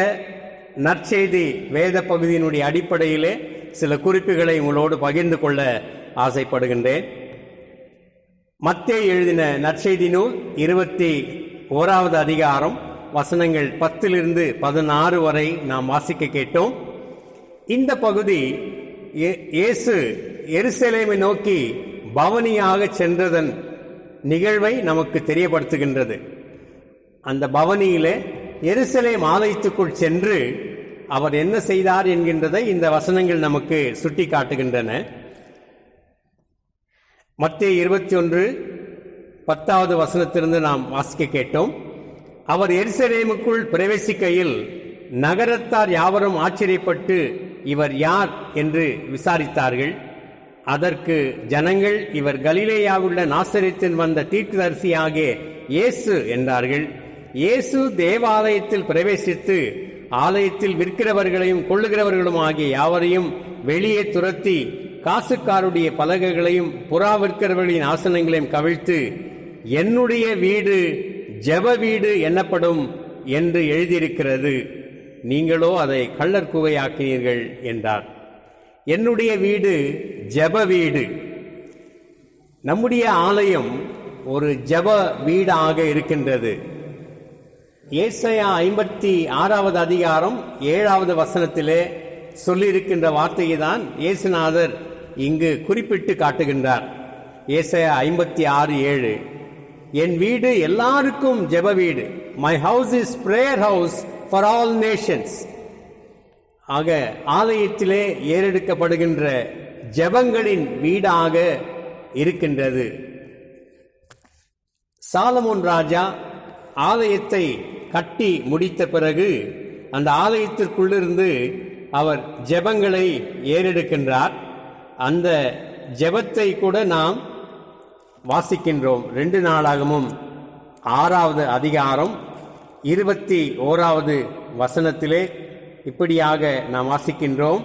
Speaker 2: நற்செய்தி வேத பகுதியினுடைய அடிப்படையிலே சில குறிப்புகளை உங்களோடு பகிர்ந்து கொள்ள ஆசைப்படுகின்றேன். மத்தேயு எழுதின நற்செய்தி நூல் 21வது அதிகாரம் வசனங்கள் 10 to 16 வரை நாம் வாசிக்க கேட்டோம். இந்த பகுதி இயேசு எருசலேமை நோக்கி பவனியாக சென்றதன் நிகழ்வை நமக்கு தெரியப்படுத்துகின்றது. அந்த பவனியிலே எருசலேம் ஆலயத்துக்குள் சென்று அவர் என்ன செய்தார் என்கின்றதை இந்த வசனங்கள் நமக்கு சுட்டி காட்டுகின்றன. மத்தேயு 21:10 வசனத்திலிருந்து நாம் வாசிக்க கேட்டோம். அவர் எருசலேமுக்குள் பிரவேசிக்கையில் நகரத்தார் யாவரும் ஆச்சரியப்பட்டு இவர் யார் என்று விசாரித்தார்கள். அதற்கு ஜனங்கள், இவர் கலிலேயாவுள்ள நாசரேத்தில் வந்த தீர்க்கதரிசியாகிய இயேசு என்றார்கள். இயேசு தேவாலயத்தில் பிரவேசித்து ஆலயத்தில் விற்கிறவர்களையும் கொள்ளுகிறவர்களும் ஆகிய யாவரையும் வெளியே துரத்தி காசுக்காருடைய பலகைகளையும் புறா விற்கிறவர்களின் ஆசனங்களையும் கவிழ்த்து, என்னுடைய வீடு ஜெப வீடு எனப்படும் என்று எழுதியிருக்கிறது, நீங்களோ அதை கள்ளர் குகையாக்கினீர்கள் என்றார். என்னுடைய வீடு ஜெப வீடு. நம்முடைய ஆலயம் ஒரு ஜெப வீடாக இருக்கின்றது. ஏசாயா 56வது அதிகாரம் 7வது வசனத்திலே சொல்லியிருக்கின்ற வார்த்தையை தான் இயேசுநாதர் இங்கு குறிப்பிட்டு காட்டுகின்றார். ஏசாயா 56:7, என் வீடு எல்லாருக்கும் ஜெப வீடு. My house is prayer house for all Nations. ஆக ஆலயத்திலே ஏறெடுக்கப்படுகின்ற ஜெபங்களின் வீடாக இருக்கின்றது. சாலமோன் ராஜா ஆலயத்தை கட்டி முடித்த பிறகு அந்த ஆலயத்திற்குள்ளிருந்து அவர் ஜெபங்களை ஏறெடுக்கின்றார். அந்த ஜெபத்தை கூட நாம் வாசிக்கின்றோம். 2 நாளாகமும் 6வது அதிகாரம் 21வது வசனத்திலே இப்படியாக நாம் வாசிக்கின்றோம்.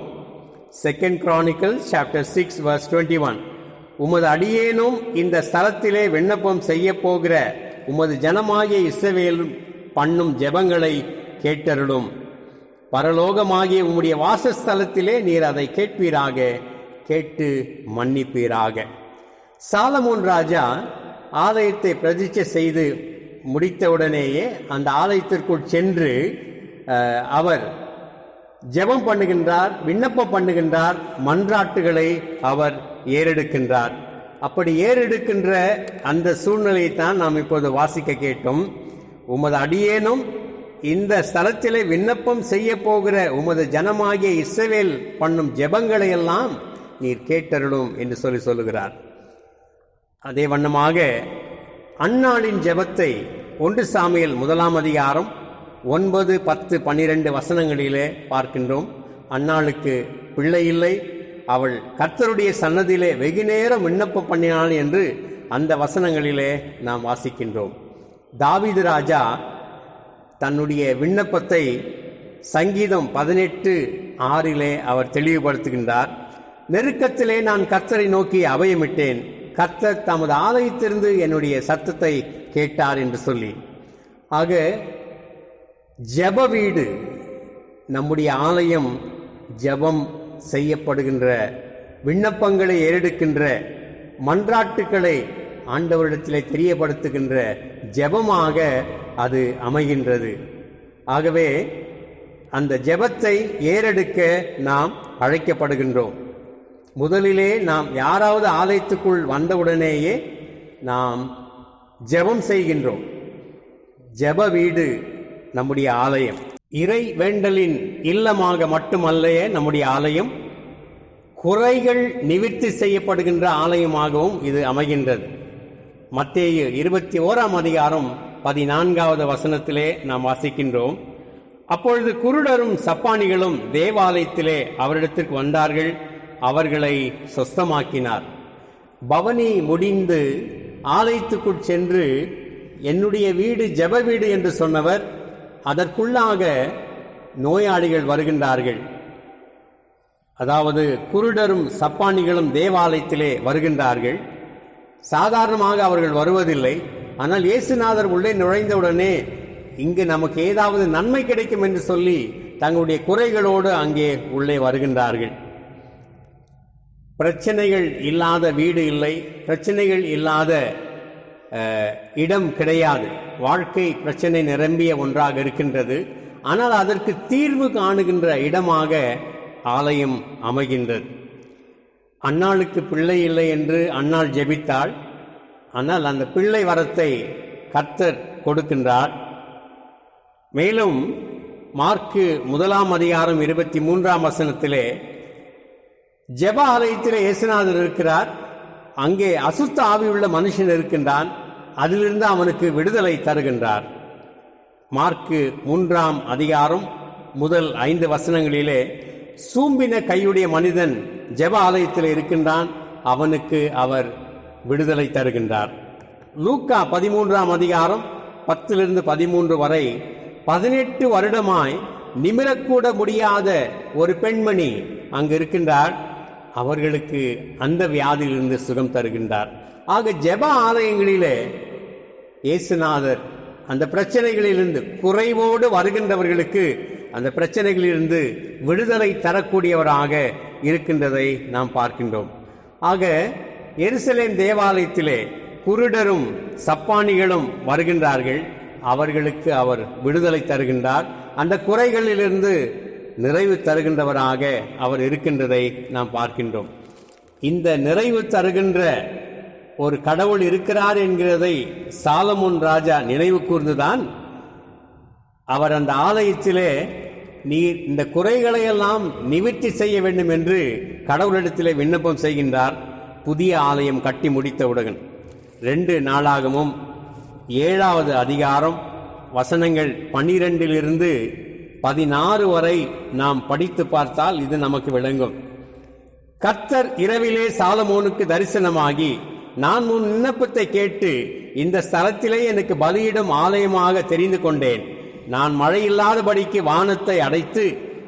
Speaker 2: 2 Chronicles chapter 6 verse 21, உமது அடியேனும் இந்த ஸ்தலத்திலே விண்ணப்பம் செய்ய போகிற உமது ஜனமாகிய இஸ்ரவேலும் பண்ணும் ஜெபங்களை கேட்டருளும். பரலோகமாகிய உம்முடைய வாசஸ்தலத்திலே நீர் அதை கேட்பீராக. கேட்டு மன்னிப்பீராக. சாலமோன் ராஜா ஆலயத்தை பிரதிஷ்டை செய்து முடித்தவுடனேயே அந்த ஆலயத்திற்குள் சென்று அவர் ஜெபம் பண்ணுகின்றார், விண்ணப்பம் பண்ணுகின்றார், மன்றாட்டுகளை அவர் ஏறெடுக்கின்றார். அப்படி ஏறெடுக்கின்ற அந்த சூழ்நிலையை தான் நாம் இப்போது வாசிக்க கேட்டோம். உமது அடியேனும் இந்த ஸ்தலத்திலே விண்ணப்பம் செய்ய போகிற உமது ஜனமாகிய இஸ்ரவேல் பண்ணும் ஜெபங்களை எல்லாம் நீர் கேட்டருளும் என்று சொல்லுகிறார். அதே வண்ணமாக அன்னாளின் ஜெபத்தை 1 சாமுவேல் 1 அதிகாரம் 9, 10, 12 வசனங்களிலே பார்க்கின்றோம். அன்னாளுக்கு பிள்ளை இல்லை, அவள் கர்த்தருடைய சன்னதியிலே வெகு நேரம் விண்ணப்பம் பண்ணினாள் என்று அந்த வசனங்களிலே நாம் வாசிக்கின்றோம். தாவீது ராஜா தன்னுடைய விண்ணப்பத்தை சங்கீதம் 18:6 அவர் தெளிவுபடுத்துகின்றார். நெருக்கத்திலே நான் கர்த்தரை நோக்கி அபயமிட்டேன், கர்த்தர் தமது ஆலயத்திலிருந்து என்னுடைய சத்தத்தை கேட்டார் என்று சொல்லி. ஆக ஜெப வீடு, நம்முடைய ஆலயம் ஜெபம் செய்யப்படுகின்ற, விண்ணப்பங்களை ஏறெடுக்கின்ற, மன்றாட்டுக்களை ஆண்டவரிடத்திலே தெரியப்படுத்துகின்ற ஜெபமாக அது அமைகின்றது. ஆகவே அந்த ஜெபத்தை ஏறெடுக்க நாம் அழைக்கப்படுகின்றோம். முதலிலே நாம் யாராவது ஆலயத்துக்குள் வந்தவுடனேயே நாம் ஜெபம் செய்கின்றோம். ஜெப வீடு நம்முடைய ஆலயம். இறை வேண்டலின் இல்லமாக மட்டுமல்லையே நம்முடைய ஆலயம், குறைகள் நிவர்த்தி செய்யப்படுகின்ற ஆலயமாகவும் இது அமைகின்றது. மத்தேயு 21 அதிகாரம் 14வது வசனத்திலே நாம் வாசிக்கின்றோம். அப்பொழுது குருடரும் சப்பானிகளும் தேவாலயத்திலே அவரிடத்திற்கு வந்தார்கள், அவர்களை சொஸ்தமாக்கினார். பவனி முடிந்து ஆலயத்துக்குள் சென்று என்னுடைய வீடு ஜெப வீடு என்று சொன்னவர், அதற்குள்ளாக நோயாளிகள் வருகின்றார்கள். அதாவது குருடரும் சப்பானிகளும் தேவாலயத்திலே வருகின்றார்கள். சாதாரணமாக அவர்கள் வருவதில்லை. ஆனால் இயேசுநாதர் உள்ளே நுழைந்தவுடனே இங்கு நமக்கு ஏதாவது நன்மை கிடைக்கும் என்று சொல்லி தங்களுடைய குறைகளோடு அங்கே உள்ளே வருகின்றார்கள். பிரச்சனைகள் இல்லாத வீடு இல்லை, பிரச்சனைகள் இல்லாத இடம் கிடையாது. வாழ்க்கை பிரச்சனை நிரம்பிய ஒன்றாக இருக்கின்றது. ஆனால் அதற்கு தீர்வு காணுகின்ற இடமாக ஆலயம் அமைகின்றது. அன்னாளுக்கு பிள்ளை இல்லை என்று அன்னாள் ஜெபித்தாள். ஆனால் அந்த பிள்ளை வரத்தை கர்த்தர் கொடுக்கின்றார். மேலும் மார்க்கு 1 அதிகாரம் 23 வசனத்திலே ஜெப ஆலயத்திலே இயேசுநாதர் இருக்கிறார். அங்கே அசுத்த ஆவியுள்ள மனுஷன் இருக்கின்றான், அதிலிருந்து அவனுக்கு விடுதலை தருகின்றார். மார்க்கு 3 அதிகாரம் 5 வசனங்களிலே சூம்பின கையுடைய மனிதன் ஜெப ஆலயத்தில் இருக்கின்றான், அவனுக்கு அவர் விடுதலை தருகின்றார். லூக்கா 13 அதிகாரம் 10-13 வரை 18 வருடமாய் நிமிரக்கூட முடியாத ஒரு பெண்மணி அங்கு இருக்கின்றார். அவர்களுக்கு அந்த வியாதியிலிருந்து சுகம் தருகின்றார். ஆக ஜெப ஆலயங்களிலே இயேசுநாதர் அந்த பிரச்சனைகளிலிருந்து, குறைவோடு வருகின்றவர்களுக்கு அந்த பிரச்சனைகளிலிருந்து விடுதலை தரக்கூடியவராக இருக்கின்றதை நாம் பார்க்கின்றோம். ஆக எருசலேம் தேவாலயத்திலே குருடரும் சப்பானிகளும் வருகின்றார்கள், அவர்களுக்கு அவர் விடுதலை தருகின்றார். அந்த குறைகளிலிருந்து நிறைவு தருகின்றவராக அவர் இருக்கின்றதை நாம் பார்க்கின்றோம். இந்த நிறைவு தருகின்ற ஒரு கடவுள் இருக்கிறார் என்கிறதை சாலமோன் ராஜா நினைவு கூர்ந்துதான் அவர் அந்த ஆலயத்திலே நீர் இந்த குறைகளையெல்லாம் நிவர்த்தி செய்ய வேண்டும் என்று கடவுளிடத்திலே விண்ணப்பம் செய்கின்றார். புதிய ஆலயம் கட்டி முடித்தவுடன் 2 நாளாகமும் 7 அதிகாரம் வசனங்கள் 12-16 வரை நாம் படித்து பார்த்தால் இது நமக்கு விளங்கும். கர்த்தர் இரவிலே சாலமோனுக்கு தரிசனமாகி, நான் உன் விண்ணப்பத்தை கேட்டு இந்த ஸ்தலத்திலே எனக்கு பலியிடும் ஆலயமாக தெரிந்து கொண்டேன். நான் மழையில்லாதபடிக்கு வானத்தை அடைத்து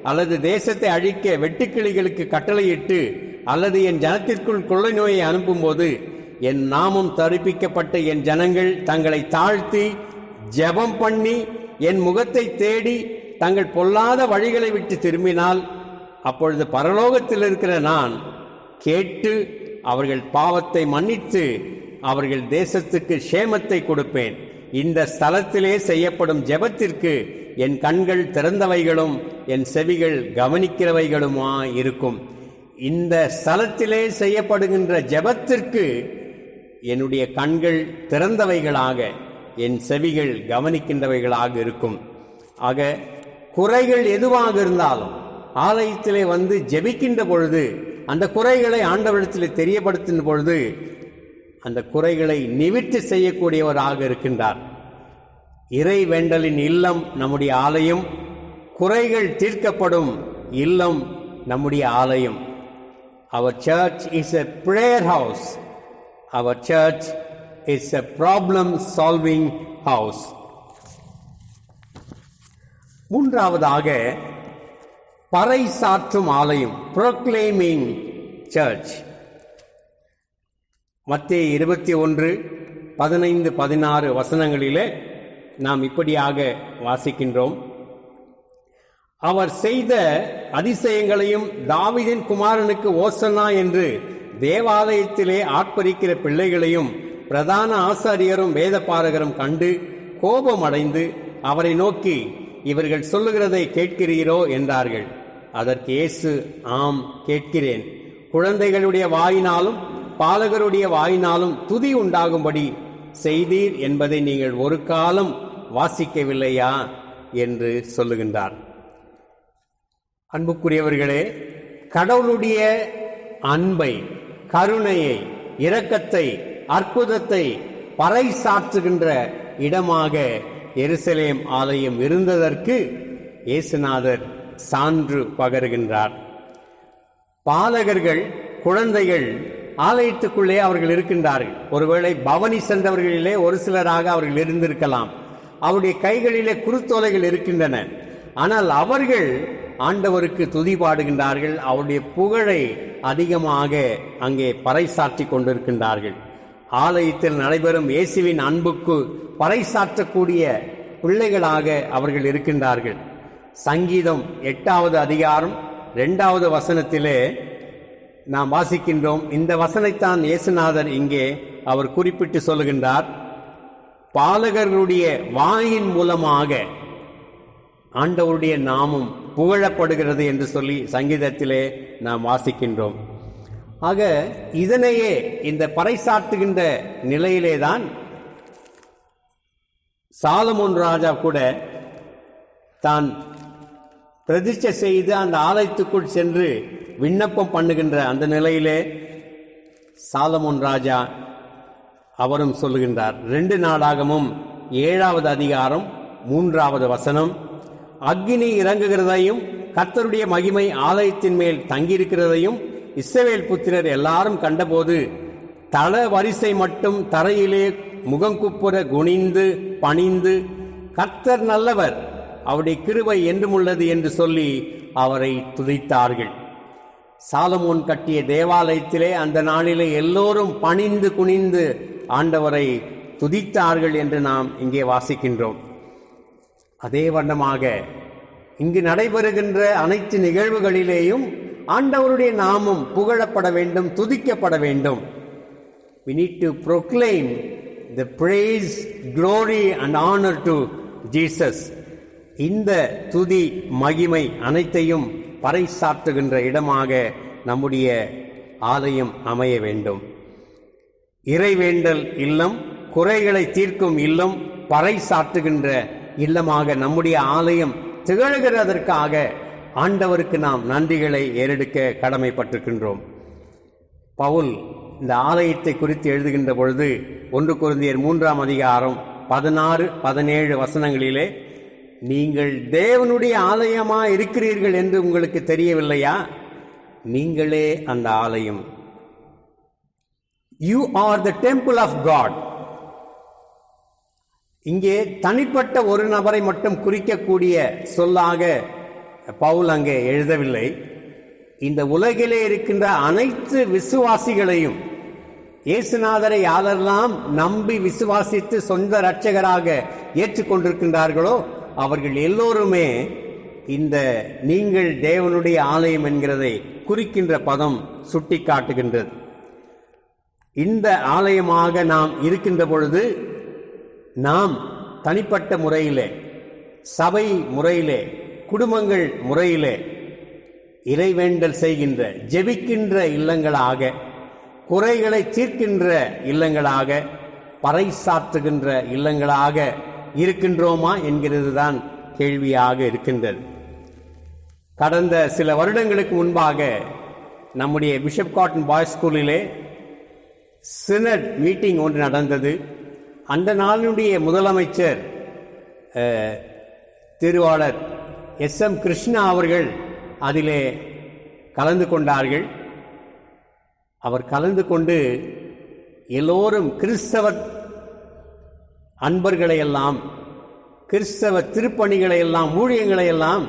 Speaker 2: அல்லது தேசத்தை அழிக்க வெட்டுக்கிளிகளுக்கு கட்டளையிட்டு அல்லது என் ஜனத்திற்குள் கொள்ளை நோயை அனுப்பும்போது என் நாமம் தரிப்பிக்கப்பட்ட என் ஜனங்கள் தங்களை தாழ்த்தி ஜெபம் பண்ணி என் முகத்தை தேடி தங்கள் பொல்லாத வழிகளை விட்டு திரும்பினால், அப்பொழுது பரலோகத்தில் இருக்கிற நான் கேட்டு அவர்கள் பாவத்தை மன்னித்து அவர்கள் தேசத்துக்கு சேமத்தை கொடுப்பேன். இந்த ஸ்தலத்திலே செய்யப்படும் ஜெபத்திற்கு என் கண்கள் திறந்தவைகளும் என் செவிகள் கவனிக்கிறவைகளுமா இருக்கும். இந்த ஸ்தலத்திலே செய்யப்படுகின்ற ஜெபத்திற்கு என்னுடைய கண்கள் திறந்தவைகளாக என் செவிகள் கவனிக்கின்றவைகளாக இருக்கும். ஆக குறைகள் எதுவாக இருந்தாலும் ஆலயத்திலே வந்து ஜெபிக்கின்ற பொழுது அந்த குறைகளை ஆண்டவரிடத்திலே தெரியப்படுத்தும் பொழுது அந்த குறைகளை நிவிர்த்தி செய்யக்கூடியவராக இருக்கின்றார். இறை வேண்டலின் இல்லம் நம்முடைய ஆலயம், குறைகள் தீர்க்கப்படும் இல்லம் நம்முடைய ஆலயம். Our church is a prayer house. Our church is a problem solving house. மூன்றாவதாக பறைசாற்றும் ஆலயம், proclaiming church. மத்தேயு 21:15-16 வசனங்களிலே நாம் இப்படியாக வாசிக்கின்றோம். அவர் செய்த அதிசயங்களையும் தாவீதின் குமாரனுக்கு ஓசன்னா என்று தேவாலயத்திலே ஆர்ப்பரிக்கிற பிள்ளைகளையும் பிரதான ஆசாரியரும் வேதபாரகரும் கண்டு கோபமடைந்து அவரை நோக்கி, இவர்கள் சொல்லுகிறதை கேட்கிறீரோ என்றார்கள். அதற்கு இயேசு, ஆம் கேட்கிறேன். குழந்தைகளுடைய வாயினாலும் பாலகருடைய வாயினாலும் துதி உண்டாகும்படி செய்தீர் என்பதை நீங்கள் ஒரு காலம் வாசிக்கவில்லையா என்று சொல்லுகின்றார். அன்புக்குரியவர்களே, கடவுளுடைய அன்பை, கருணையை, இரக்கத்தை, அற்புதத்தை பறைசாற்றுகின்ற இடமாக எருசலேம் ஆலயம் இருந்ததற்கு இயேசுநாதர் சான்று பகருகின்றார். பாலகர்கள், குழந்தைகள் ஆலயத்துக்குள்ளே அவர்கள் இருக்கின்றார்கள். ஒருவேளை பவனி சென்றவர்களிலே ஒரு சிலராக அவர்கள் இருந்திருக்கலாம். அவருடைய கைகளிலே குருத்தோலைகள் இருக்கின்றன. ஆனால் அவர்கள் ஆண்டவருக்கு துதி பாடுகின்றார்கள். அவருடைய புகழை அதிகமாக அங்கே பறைசாற்றி கொண்டிருக்கின்றார்கள். ஆலயத்தில் நடைபெறும் இயேசுவின் அன்புக்கு பறைசாற்றக்கூடிய பிள்ளைகளாக அவர்கள் இருக்கின்றார்கள். சங்கீதம் 8வது அதிகாரம் 2வது வசனத்திலே நாம் வாசிக்கின்றோம். இந்த வசனைத்தான் இயேசுநாதர் இங்கே அவர் குறிப்பிட்டு சொல்லுகின்றார். பாலகர்களுடைய வாயின் மூலமாக ஆண்டவருடைய நாமம் புகழப்படுகிறது என்று சொல்லி சங்கீதத்திலே நாம் வாசிக்கின்றோம். ஆக இதனையே இந்த பறைசாற்றுகின்ற நிலையிலேதான் சாலமோன் ராஜா கூட தான் பிரதிஷ்டை செய்து அந்த ஆலயத்துக்குள் சென்று விண்ணப்பம் பண்ணுகின்ற அந்த நிலையிலே சாலமோன் ராஜா அவரும் சொல்லுகின்றார். 2 நாளாகமும் 7வது அதிகாரம் 3வது வசனம், அக்கினி இறங்குகிறதையும் கர்த்தருடைய மகிமை ஆலயத்தின் மேல் தங்கியிருக்கிறதையும் இஸ்ரவேல் புத்திரர் எல்லாரும் கண்டபோது தள வரிசை மட்டும் தரையிலே முகங்குப்புற குனிந்து பணிந்து, கர்த்தர் நல்லவர், அவருடைய கிருபை என்றும் உள்ளது என்று சொல்லி அவரை துதித்தார்கள். சாலமோன் கட்டிய தேவாலயத்திலே அந்த நாளிலே எல்லோரும் பணிந்து குனிந்து ஆண்டவரை துதித்தார்கள் என்று நாம் இங்கே வாசிக்கின்றோம். அதே வண்ணமாக இங்கு நடைபெறுகின்ற அனைத்து நிகழ்வுகளிலேயும் ஆண்டவருடைய நாமம் புகழப்பட வேண்டும், துதிக்கப்பட வேண்டும். We need to proclaim the praise, glory and honor to Jesus. இந்த துதி, மகிமை அனைத்தையும் பறைசாற்றுகின்ற இடமாக நம்முடைய ஆலயம் அமைய வேண்டும். இறைவேண்டல் இல்லம், குறைகளை தீர்க்கும் இல்லம், பறைசாற்றுகின்ற இல்லமாக நம்முடைய ஆலயம் திகழ்கிறதற்காக ஆண்டவருக்கு நாம் நன்றிகளை ஏறெடுக்க கடமைப்பட்டிருக்கின்றோம். பவுல் இந்த ஆலயத்தை குறித்து எழுதுகின்ற பொழுது 1 கொரிந்தியர் 3ஆம் அதிகாரம் 16-17 வசனங்களிலே, நீங்கள் தேவனுடைய ஆலயமா இருக்கிறீர்கள் என்று உங்களுக்கு தெரியவில்லையா? நீங்களே அந்த ஆலயம். You are the temple of God. இங்கே தனிப்பட்ட ஒரு நபரை மட்டும் குறிக்கக்கூடிய சொல்லாக பவுல் அங்கே எழுதவில்லை. இந்த உலகிலே இருக்கின்ற அனைத்து விசுவாசிகளையும், இயேசுநாதரை யாரெல்லாம் நம்பி விசுவாசித்து சொந்த இரட்சகராக ஏற்றுக்கொண்டிருக்கின்றார்களோ அவர்கள் எல்லோருமே இந்த நீங்கள் தேவனுடைய ஆலயம் என்கிறதை குறிக்கின்ற பதம் சுட்டி காட்டுகின்றது. இந்த ஆலயமாக நாம் இருக்கின்ற பொழுது நாம் தனிப்பட்ட முறையிலே, சபை முறையிலே, குடும்பங்கள் முறையிலே இறைவேண்டல் செய்கின்ற, ஜெபிக்கின்ற இல்லங்களாக, குறைகளை தீர்க்கின்ற இல்லங்களாக, பறைசாற்றுகின்ற இல்லங்களாக இருக்கின்றோமா என்கிறது தான் கேள்வியாக இருக்கின்றது. கடந்த சில வருடங்களுக்கு முன்பாக நம்முடைய பிஷப் காட்டன் பாய்ஸ் ஸ்கூலிலே சினட் மீட்டிங் ஒன்று நடந்தது. அந்த நாளினுடைய முதலமைச்சர் திருவாளர் SM கிருஷ்ணா அவர்கள் அதிலே கலந்து கொண்டார்கள். அவர் கலந்து கொண்டு எல்லோரும் கிறிஸ்தவ அன்பர்களையெல்லாம், கிறிஸ்தவ திருப்பணிகளையெல்லாம், ஊழியங்களையெல்லாம்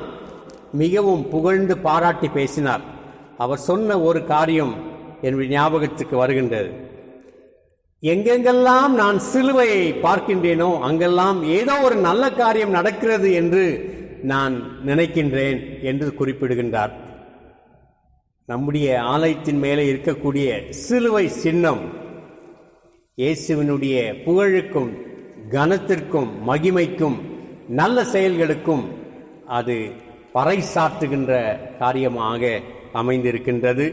Speaker 2: மிகவும் புகழ்ந்து பாராட்டி பேசினார். அவர் சொன்ன ஒரு காரியம் என்னுடைய ஞாபகத்துக்கு வருகின்றது. எங்கெங்கெல்லாம் நான் சிலுவையை பார்க்கின்றேனோ அங்கெல்லாம் ஏதோ ஒரு நல்ல காரியம் நடக்கிறது என்று நான் நினைக்கின்றேன் என்று குறிப்பிடுகின்றார். நம்முடைய ஆலயத்தின் மேலே இருக்கக்கூடிய சிலுவை சின்னம் இயேசுவினுடைய புகழுக்கும் கனத்திற்கும் மகிமைக்கும் நல்ல செயல்களுக்கும் அது பறைசாற்றுகின்ற காரியமாக அமைந்திருக்கின்றது.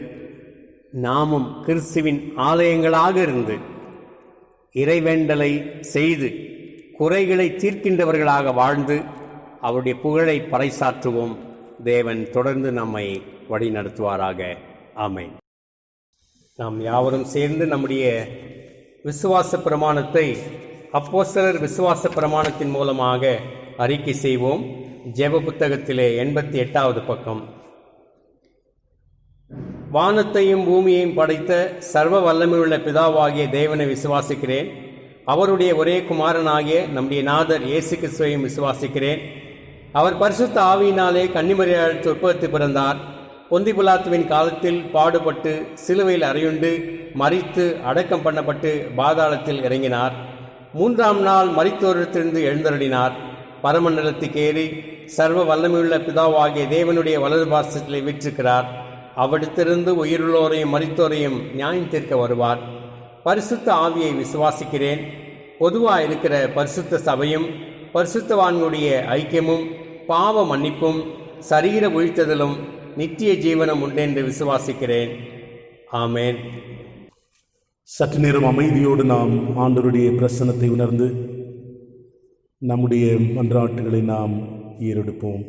Speaker 2: நாமும் கிறிஸ்துவின் ஆலயங்களாக இருந்து இறைவேண்டலை செய்து குறைகளை தீர்க்கின்றவர்களாக வாழ்ந்து அவருடைய புகழை பறைசாற்றுவோம். தேவன் தொடர்ந்து நம்மை வழி நடத்துவாராக. ஆமென். நாம் யாவரும் சேர்ந்து நம்முடைய விசுவாச பிரமாணத்தை அப்போஸ்தலர் விசுவாச பிரமாணத்தின் மூலமாக அறிக்கை செய்வோம். ஜெப புத்தகத்திலே 88வது பக்கம். வானத்தையும் பூமியையும் படைத்த சர்வ வல்லமையுள்ள பிதாவாகிய தேவனை விசுவாசிக்கிறேன். அவருடைய ஒரே குமாரனாகிய நம்முடைய நாதர் இயேசு கிறிஸ்துவையும் விசுவாசிக்கிறேன். அவர் பரிசுத்த ஆவியினாலே கன்னிமரியாளுக்கு உற்பத்தி பிறந்தார். பொந்தி பிலாத்துவின் காலத்தில் பாடுபட்டு சிலுவையில் அறையுண்டு மரித்து அடக்கம் பண்ணப்பட்டு பாதாளத்தில் இறங்கினார். 3ஆம் நாள் மரித்தோரிடத்திலிருந்து எழுந்தருளினார். பரமண்டலத்துக்கு ஏறி சர்வ வல்லமையுள்ள பிதாவாகிய தேவனுடைய வலது பாசத்திலே வீற்றிருக்கிறார். அவ்விடத்திலிருந்து உயிருள்ளோரையும் மரித்தோரையும் நியாயம் தீர்க்க வருவார். பரிசுத்த ஆவியை விசுவாசிக்கிறேன். பொதுவாக இருக்கிற பரிசுத்த சபையும் பரிசுத்தவான்களுடைய ஐக்கியமும் பாவ மன்னிப்பும் சரீர உயிர்த்தெழுதலும் நித்திய ஜீவனம் உண்டென்று விசுவாசிக்கிறேன். ஆமென்.
Speaker 1: சற்று நேரம் அமைதியோடு நாம் ஆண்டவருடைய பிரசன்னத்தை உணர்ந்து நம்முடைய மன்றாட்டுகளை நாம் ஏறெடுப்போம்.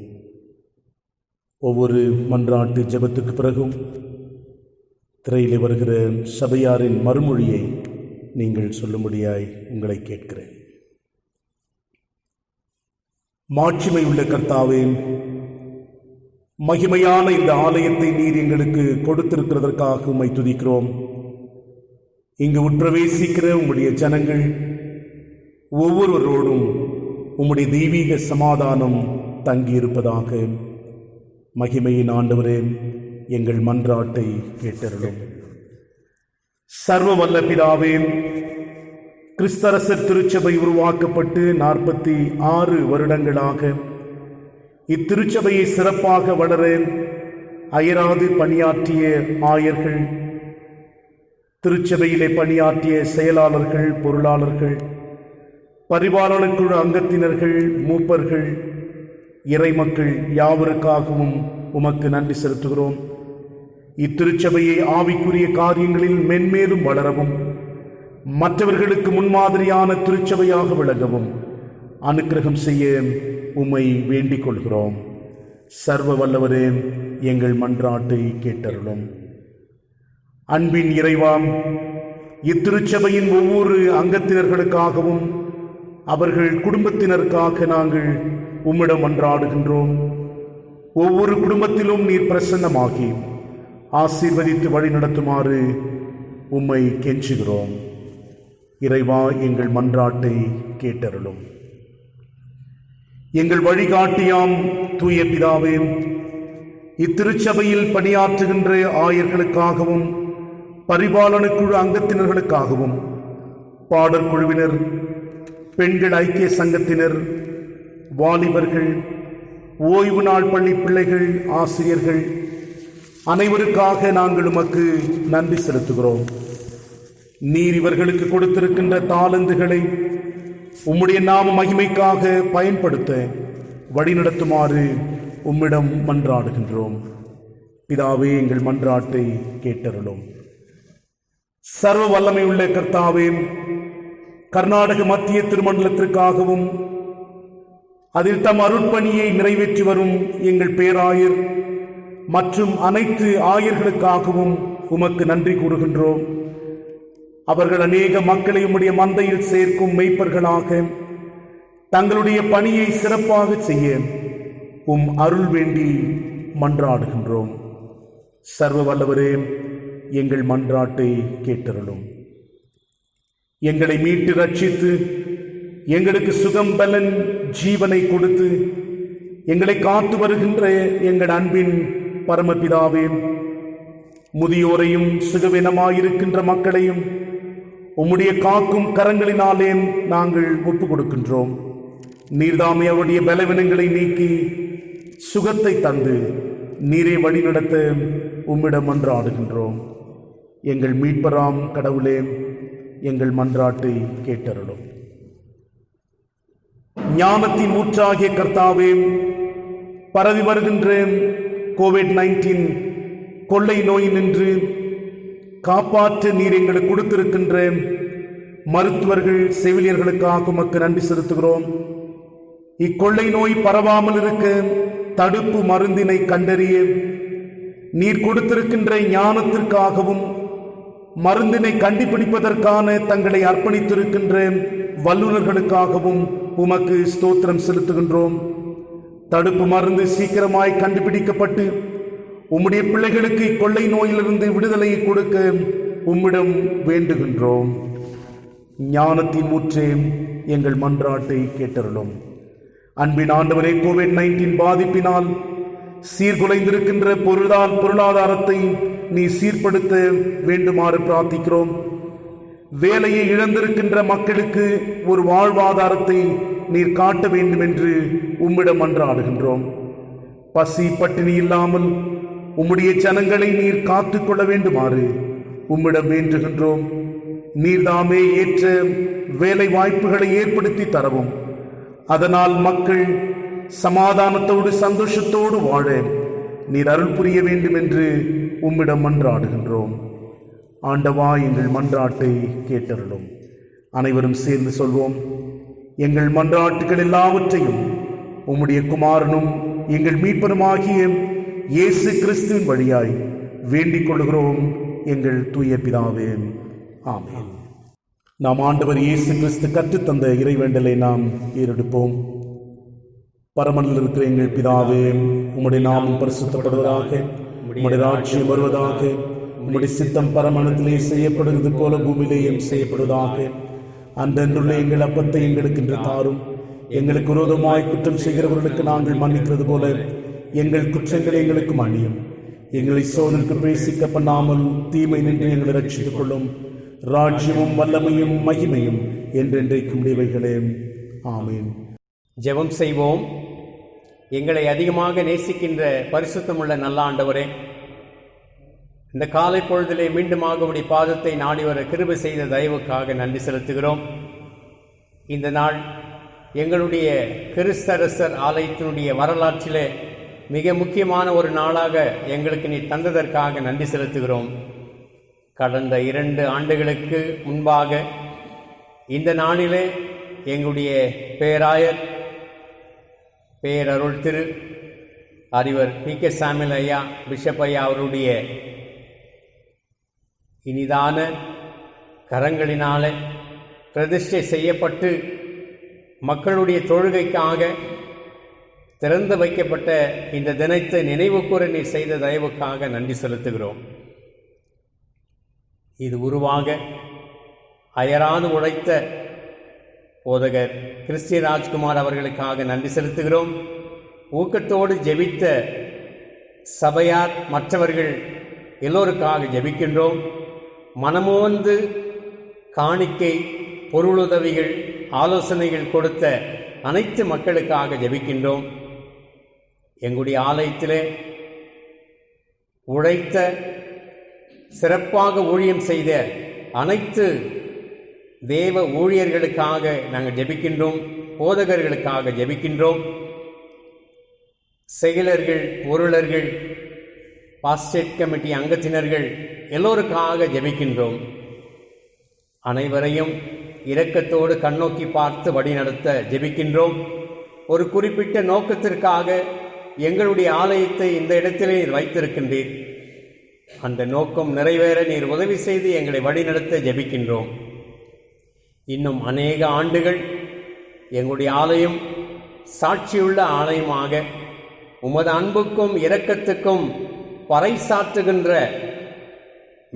Speaker 1: ஒவ்வொரு மன்றாட்டு ஜெபத்துக்கு பிறகும் திரையிலே வருகிற சபையாரின் மறுமொழியை நீங்கள் சொல்லும்படியாய் உங்களை கேட்கிறேன். மாட்சிமை உள்ள கர்த்தாவே, மகிமையான இந்த ஆலயத்தை நீர் எங்களுக்கு கொடுத்திருக்கிறதற்காக உம்மை துதிக்கிறோம். இங்கு உட்பிரவேசிக்கிற உம்முடைய ஜனங்கள் ஒவ்வொருவரோடும் உம்முடைய தெய்வீக சமாதானம் தங்கியிருப்பதாக. மகிமையின் ஆண்டவரே, எங்கள் மன்றாட்டை கேட்டருளும். சர்வ வல்ல பிதாவே, கிறிஸ்தரசர் திருச்சபை உருவாக்கப்பட்டு 46 வருடங்களாக இத்திருச்சபையை சிறப்பாக வளர அயராது பணியாற்றிய ஆயர்கள், திருச்சபையிலே பணியாற்றிய செயலாளர்கள், பொருளாளர்கள், பரிபாலன குழு அங்கத்தினர்கள், மூப்பர்கள், இறைமக்கள் யாவருக்காகவும் உமக்கு நன்றி செலுத்துகிறோம். இத்திருச்சபையை ஆவிக்குரிய காரியங்களில் மென்மேலும் வளரவும் மற்றவர்களுக்கு முன்மாதிரியான திருச்சபையாக விளங்கவும் அனுக்கிரகம் செய்ய உம்மை வேண்டிக் கொள்கிறோம். சர்வ வல்லவரே, எங்கள் மன்றாட்டை கேட்டருளும். அன்பின் இறைவாம், இத்திருச்சபையின் ஒவ்வொரு அங்கத்தினர்களுக்காகவும் அவர்கள் குடும்பத்தினருக்காக நாங்கள் உம்மிடம் மன்றாடுகின்றோம். ஒவ்வொரு குடும்பத்திலும் நீர் பிரசன்னமாகி ஆசீர்வதித்து வழி நடத்துமாறு உம்மை கெஞ்சுகிறோம். இறைவா, எங்கள் மன்றாட்டை கேட்டருளும். எங்கள் வழிகாட்டியாம் தூய பிதாவே, இத்திருச்சபையில் பணியாற்றுகின்ற ஆயர்களுக்காகவும் பரிபாலன குழு அங்கத்தினர்களுக்காகவும் பாடற் குழுவினர், பெண்கள் ஐக்கிய சங்கத்தினர், வாலிபர்கள், ஓய்வு நாள் பள்ளி பிள்ளைகள், ஆசிரியர்கள் அனைவருக்காக நாங்கள் உமக்கு நன்றி செலுத்துகிறோம். நீர் இவர்களுக்கு கொடுத்திருக்கின்ற தாளந்துகளை உம்முடைய நாம மகிமைக்காக பயன்படுத்த வழிநடத்துமாறு உம்மிடம் மன்றாடுகின்றோம். பிதாவே, எங்கள் மன்றாட்டை கேட்டருளும். சர்வ வல்லமை உள்ள கர்த்தாவே, கர்நாடக மத்திய திருமண்டலத்திற்காகவும் அதில் தம் அருட்பணியை நிறைவேற்றி வரும் எங்கள் பேராயர் மற்றும் அனைத்து ஆயர்களுக்காகவும் உமக்கு நன்றி கூறுகின்றோம். அவர்கள் அநேக மக்களை உம்முடைய மந்தையில் சேர்க்கும் மெய்ப்பர்களாக தங்களுடைய பணியை சிறப்பாக செய்ய அருள் வேண்டி மன்றாடுகின்றோம். சர்வ வல்லவரே, எங்கள் மன்றாட்டை கேட்டருளும். எங்களை மீட்டு ரட்சித்து எங்களுக்கு சுகம் பலன் ஜீவனை கொடுத்து எங்களை காத்து வருகின்ற எங்கள் அன்பின் பரமபிதாவே, முதியோரையும் சுகவீனமாயிருக்கின்ற மக்களையும் உம்முடைய காக்கும் கரங்களினாலே நாங்கள் ஒப்பு கொடுக்கின்றோம். நீர்தாமே அவருடைய பலவீனங்களை நீக்கி சுகத்தை தந்து நீரை வழிநடத்த உம்மிடம் மன்றாடுகின்றோம். எங்கள் மீட்பராம் கடவுளே, எங்கள் மன்றாட்டை கேட்டருளும். ஞானத்தின் ஊற்றாகிய கர்த்தாவே, பரவி வருகின்ற COVID-19 கொள்ளை நோய் நின்று காப்பாற்ற நீர் எங்களுக்கு கொடுத்திருக்கின்ற மருத்துவர்கள், செவிலியர்களுக்காக உமக்கு நன்றி செலுத்துகிறோம். இக்கொள்ளை நோய் பரவாமல் இருக்க தடுப்பு மருந்தினை கண்டறிய நீர் கொடுத்திருக்கின்ற ஞானத்திற்காகவும் மருந்தினை கண்டுபிடிப்பதற்கான தங்களை அர்ப்பணித்திருக்கின்ற வல்லுநர்களுக்காகவும் உமக்கு ஸ்தோத்திரம் செலுத்துகின்றோம். தடுப்பு மருந்து சீக்கிரமாய் கண்டுபிடிக்கப்பட்டு உம்முடைய பிள்ளைகளுக்கு இக்கொள்ளை நோயிலிருந்து விடுதலையை கொடுக்க உம்மிடம் வேண்டுகின்றோம். ஞானத்தின் ஊற்றே, எங்கள் மன்றாட்டை கேட்டருளும். அன்பின் ஆண்டவரே, COVID-19 பாதிப்பினால் சீர்குலைந்திருக்கின்ற பொருளாதாரத்தை நீ சீர்படுத்த வேண்டுமாறு பிரார்த்திக்கிறோம். வேலையை இழந்திருக்கின்ற மக்களுக்கு ஒரு வாழ்வாதாரத்தை நீர் காட்ட வேண்டும் என்று உம்மிடம் மன்றாடுகின்றோம். பசி பட்டினி இல்லாமல் உம்முடைய ஜனங்களை நீர் காத்துக்கொள்ள வேண்டுமாறு உம்மிடம் வேண்டுகின்றோம். நீர்தாமே ஏற்ற வேலை வாய்ப்புகளை ஏற்படுத்தி தரவும், அதனால் மக்கள் சமாதானத்தோடு சந்தோஷத்தோடு வாழ நீர் அருள் புரிய வேண்டும் என்று உம்மிடம் மன்றாடுகின்றோம். ஆண்டவா, எங்கள் மன்றாட்டை கேட்டருளும். அனைவரும் சேர்ந்து சொல்வோம். எங்கள் மன்றாட்டுகள் எல்லாவற்றையும் உம்முடைய குமாரனும் எங்கள் மீட்பருமாகிய இயேசு கிறிஸ்துவின் வழியாய் வேண்டிக் கொள்கிறோம், எங்கள் தூய பிதாவே. ஆமென். நாம் ஆண்டவர் இயேசு கிறிஸ்து கற்றுத்தந்த இறைவேண்டலை நாம் ஏறெடுப்போம். பரமனில் இருக்கிற எங்கள் பிதாவே, உம்முடைய நாமம் பரிசுத்தப்படுவதாக, உம்முடைய ராஜ்யம் வருவதாக, உம்முடைய சித்தம் பரமனத்திலே செய்யப்படுவது போல பூமியிலேயும் செய்யப்படுவதாக. அன்றன்றுள்ள எங்கள் அப்பத்தை எங்களுக்கு இன்று தாரும். எங்களுக்கு விரோதமாய் குற்றம் செய்கிறவர்களுக்கு நாங்கள் மன்னிக்கிறது போல எங்கள் குற்றங்களை எங்களுக்கு மன்னியும். எங்களை சோதனைக்கு பிரவேசிக்க பண்ணாமல் தீமை நின்று எங்களை ரட்சித்துக் கொள்ளும். ராஜ்யமும் வல்லமையும் மகிமையும் என்றென்றைக்கும் உடையவைகளே. ஆமீன்.
Speaker 2: ஜெபம் செய்வோம். எங்களை அதிகமாக நேசிக்கின்ற பரிசுத்தமுள்ள நல்ல ஆண்டவரே, இந்த காலை பொழுதிலே மீண்டுமாக உடைய பாதத்தை நாடி வர கிருபை செய்த தயவுக்காக நன்றி செலுத்துகிறோம். இந்த நாள் எங்களுடைய கிறிஸ்தரசர் ஆலயத்தினுடைய வரலாற்றிலே மிக முக்கியமான ஒரு நாளாக எங்களுக்கு நீ தந்ததற்காக நன்றி செலுத்துகிறோம். கடந்த 2 ஆண்டுகளுக்கு முன்பாக இந்த நாளிலே எங்களுடைய பேராயர் பேரருள் திரு அறிவர் PK சாமுவேல் ஐயா, பிஷப் ஐயா அவருடைய இனிதான கரங்களினாலே பிரதிஷ்டை செய்யப்பட்டு மக்களுடைய தொழுகைக்காக திறந்து வைக்கப்பட்ட இந்த தினத்தை நினைவு கூற நீ செய்த தயவுக்காக நன்றி செலுத்துகிறோம். இது உருவாக அயராது உழைத்த போதகர் கிறிஸ்டி ராஜ்குமார் அவர்களுக்காக நன்றி செலுத்துகிறோம். ஊக்கத்தோடு ஜெபித்த சபையார் மற்றவர்கள் எல்லோருக்காக ஜெபிக்கின்றோம். மனமோந்து காணிக்கை, பொருளுதவிகள், ஆலோசனைகள் கொடுத்த அனைத்து மக்களுக்காக ஜெபிக்கின்றோம். எங்களுடைய ஆலயத்திலே உழைத்த, சிறப்பாக ஊழியம் செய்த அனைத்து தேவ ஊழியர்களுக்காக நாங்கள் ஜெபிக்கின்றோம். போதகர்களுக்காக ஜெபிக்கின்றோம். செயலர்கள், பொருளர்கள், பாஸ்டேட் கமிட்டி அங்கத்தினர்கள் எல்லோருக்காக ஜெபிக்கின்றோம். அனைவரையும் இரக்கத்தோடு கண்ணோக்கி பார்த்து வழிநடத்த ஜெபிக்கின்றோம். ஒரு குறிப்பிட்ட நோக்கத்திற்காக எங்களுடைய ஆலயத்தை இந்த இடத்திலே நீர் வைத்திருக்கின்றீர். அந்த நோக்கம் நிறைவேற நீர் உதவி செய்து எங்களை வழிநடத்த ஜெபிக்கின்றோம். இன்னும் அநேக ஆண்டுகள் எங்களுடைய ஆலயம் சாட்சியுள்ள ஆலயமாக உமது அன்புக்கும் இரக்கத்துக்கும் பறைசாற்றுகின்ற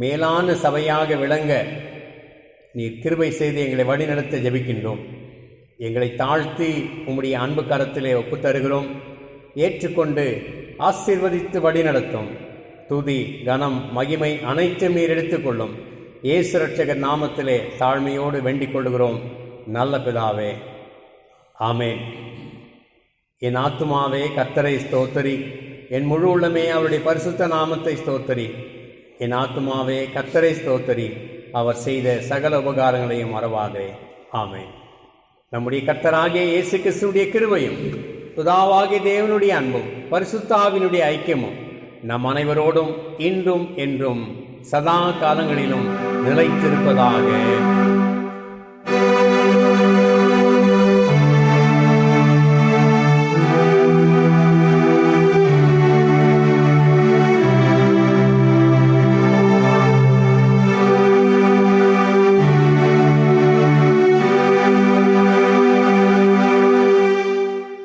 Speaker 2: மேலான சபையாக விளங்க நீர் கிருபை செய்து எங்களை வழிநடத்த ஜெபிக்கின்றோம். எங்களை தாழ்த்தி உம்முடைய அன்பு கரத்திலே ஒப்புத்தருகிறோம். ஏற்றுக்கொண்டு ஆசீர்வதித்து வழிநடத்தும். துதி, கனம், மகிமை அனைத்தும் நீர் எடுத்துக்கொள்ளும். இயேசு ரட்சகர் நாமத்திலே தாழ்மையோடு வேண்டிக் கொள்கிறோம் நல்ல பிதாவே, ஆமேன். என் ஆத்துமாவே கர்த்தரை ஸ்தோத்தரி, என் முழு உள்ளமே அவருடைய பரிசுத்த நாமத்தை ஸ்தோத்தரி. என் ஆத்துமாவே கர்த்தரை ஸ்தோத்தரி, அவர் செய்த சகல உபகாரங்களையும் மறவாதே. ஆமேன். நம்முடைய கர்த்தராகிய இயேசு கிறிஸ்துவுடைய கிருபையும் பிதாவாகிய தேவனுடைய அன்பும் பரிசுத்தாவினுடைய ஐக்கியமும் நம் அனைவரோடும் இன்றும் என்றும் சதா காலங்களிலும் நிலைத்திருப்பதாக.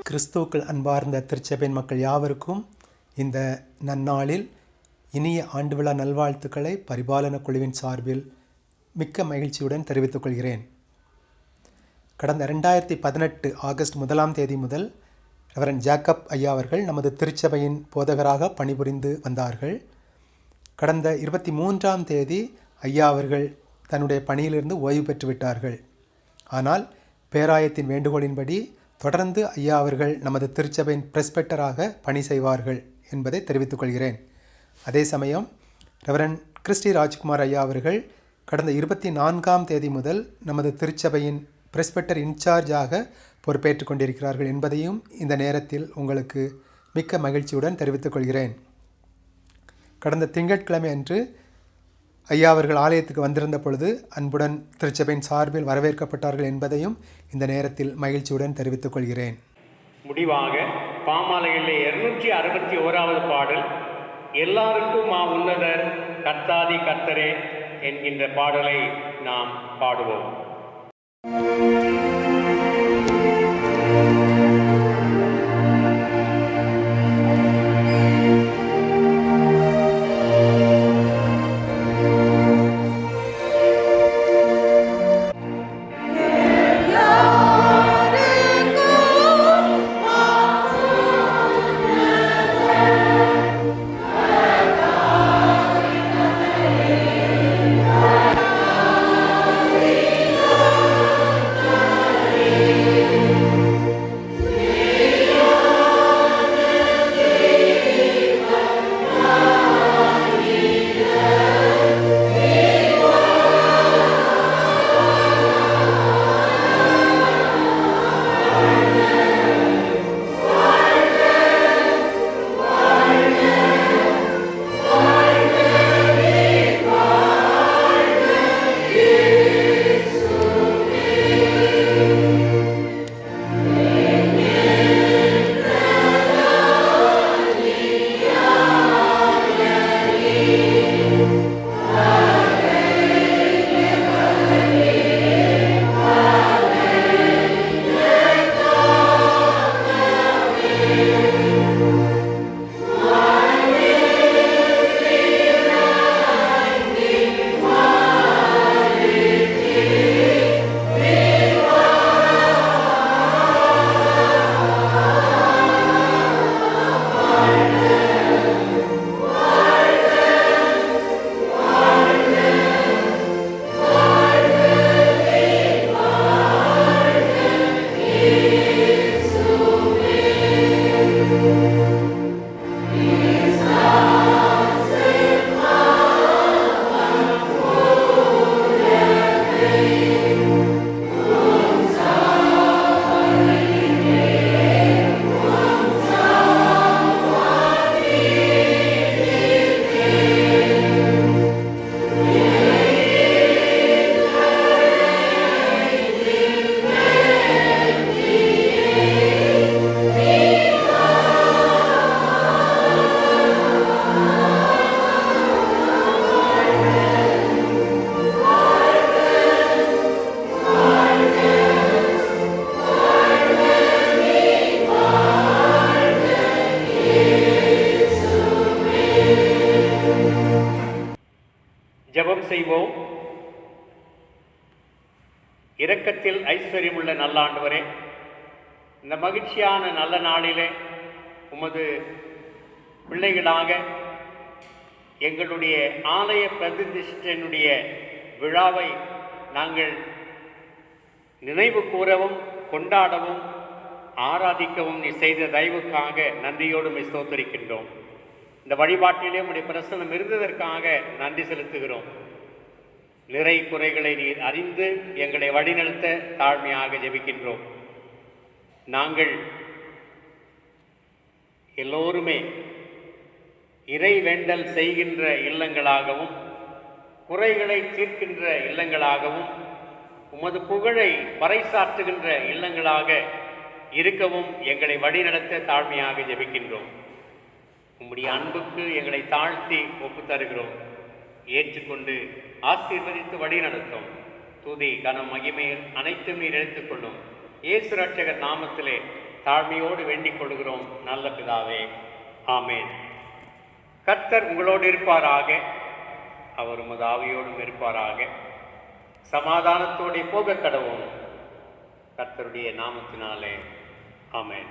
Speaker 8: கிறிஸ்துவுக்குள் அன்பார்ந்த திருச்சபையின் மக்கள் யாவருக்கும் இந்த நன்னாளில் இனிய ஆண்டு விழா நல்வாழ்த்துக்களை பரிபாலன குழுவின் சார்பில் மிக்க மகிழ்ச்சியுடன் தெரிவித்துக் கொள்கிறேன். கடந்த 2018 ஆகஸ்ட் 1ஆம் தேதி முதல் ரெவரண்ட் ஜேக்கப் ஐயா அவர்கள் நமது திருச்சபையின் போதகராக பணிபுரிந்து வந்தார்கள். கடந்த 23ஆம் தேதி ஐயா அவர்கள் தன்னுடைய பணியிலிருந்து ஓய்வு பெற்றுவிட்டார்கள். ஆனால் பேராயத்தின் வேண்டுகோளின்படி தொடர்ந்து ஐயா அவர்கள் நமது திருச்சபையின் பிரெஸ்பெக்டராக பணி செய்வார்கள் என்பதை தெரிவித்துக் கொள்கிறேன். அதே சமயம் ரெவரண்ட் கிறிஸ்டி ராஜ்குமார் ஐயா அவர்கள் கடந்த 24ஆம் தேதி முதல் நமது திருச்சபையின் பிரெஸ்பெக்டர் இன்சார்ஜாக பொறுப்பேற்றுக் கொண்டிருக்கிறார்கள் என்பதையும் இந்த நேரத்தில் உங்களுக்கு மிக்க மகிழ்ச்சியுடன் தெரிவித்துக் கொள்கிறேன். கடந்த திங்கட்கிழமை அன்று ஐயா அவர்கள் ஆலயத்துக்கு வந்திருந்த பொழுது அன்புடன் திருச்சபையின் சார்பில் வரவேற்கப்பட்டார்கள் என்பதையும் இந்த நேரத்தில் மகிழ்ச்சியுடன் தெரிவித்துக் கொள்கிறேன்.
Speaker 2: முடிவாக பாமாலையிலே 261வது பாடல், எல்லாருக்கும் உன்னதர் கர்த்தாதி கர்த்தரே என்கின்ற பாடலை நாம் பாடுவோம். இரக்கத்தில் ஐஸ்வர்யமுள்ள நல்ல ஆண்டவரே, இந்த மகிழ்ச்சியான நல்ல நாளிலே உமது பிள்ளைகளாக எங்களுடைய ஆலய பிரதிஷ்டையினுடைய விழாவை நாங்கள் நினைவு கூறவும் கொண்டாடவும் ஆராதிக்கவும் நீ செய்த தயவுக்காக நன்றியோடு உம்மை ஸ்தோத்திரிக்கின்றோம். இந்த வழிபாட்டிலே உம்முடைய பிரசன்னம் இருந்ததற்காக நன்றி செலுத்துகிறோம். நிறை குறைகளை நீர் அறிந்து எங்களை வழிநடத்த தாழ்மையாக ஜெபிக்கின்றோம். நாங்கள் எல்லோருமே இறை வேண்டல் செய்கின்ற இல்லங்களாகவும் குறைகளை தீர்க்கின்ற இல்லங்களாகவும் உமது புகழை பறைசாற்றுகின்ற இல்லங்களாக இருக்கவும் எங்களை வழிநடத்த தாழ்மையாக ஜெபிக்கின்றோம். உம்முடைய அன்புக்கு எங்களை தாழ்த்தி ஒப்புத்தருகிறோம். ஏற்றுக்கொண்டு ஆசீர்வதித்து வழிநடத்தும். துதி கனம் மகிமை அனைத்தும் நீர் எடுத்துக்கொள்ளும். இயேசு ரட்சகர் நாமத்திலே தாழ்மையோடு வேண்டிக் கொள்கிறோம் நல்ல பிதாவே, ஆமேன். கர்த்தர் உங்களோடு இருப்பாராக, அவர் உமது ஆவியோடும் இருப்பாராக. சமாதானத்தோடு போக கடவும். கர்த்தருடைய நாமத்தினாலே ஆமேன்.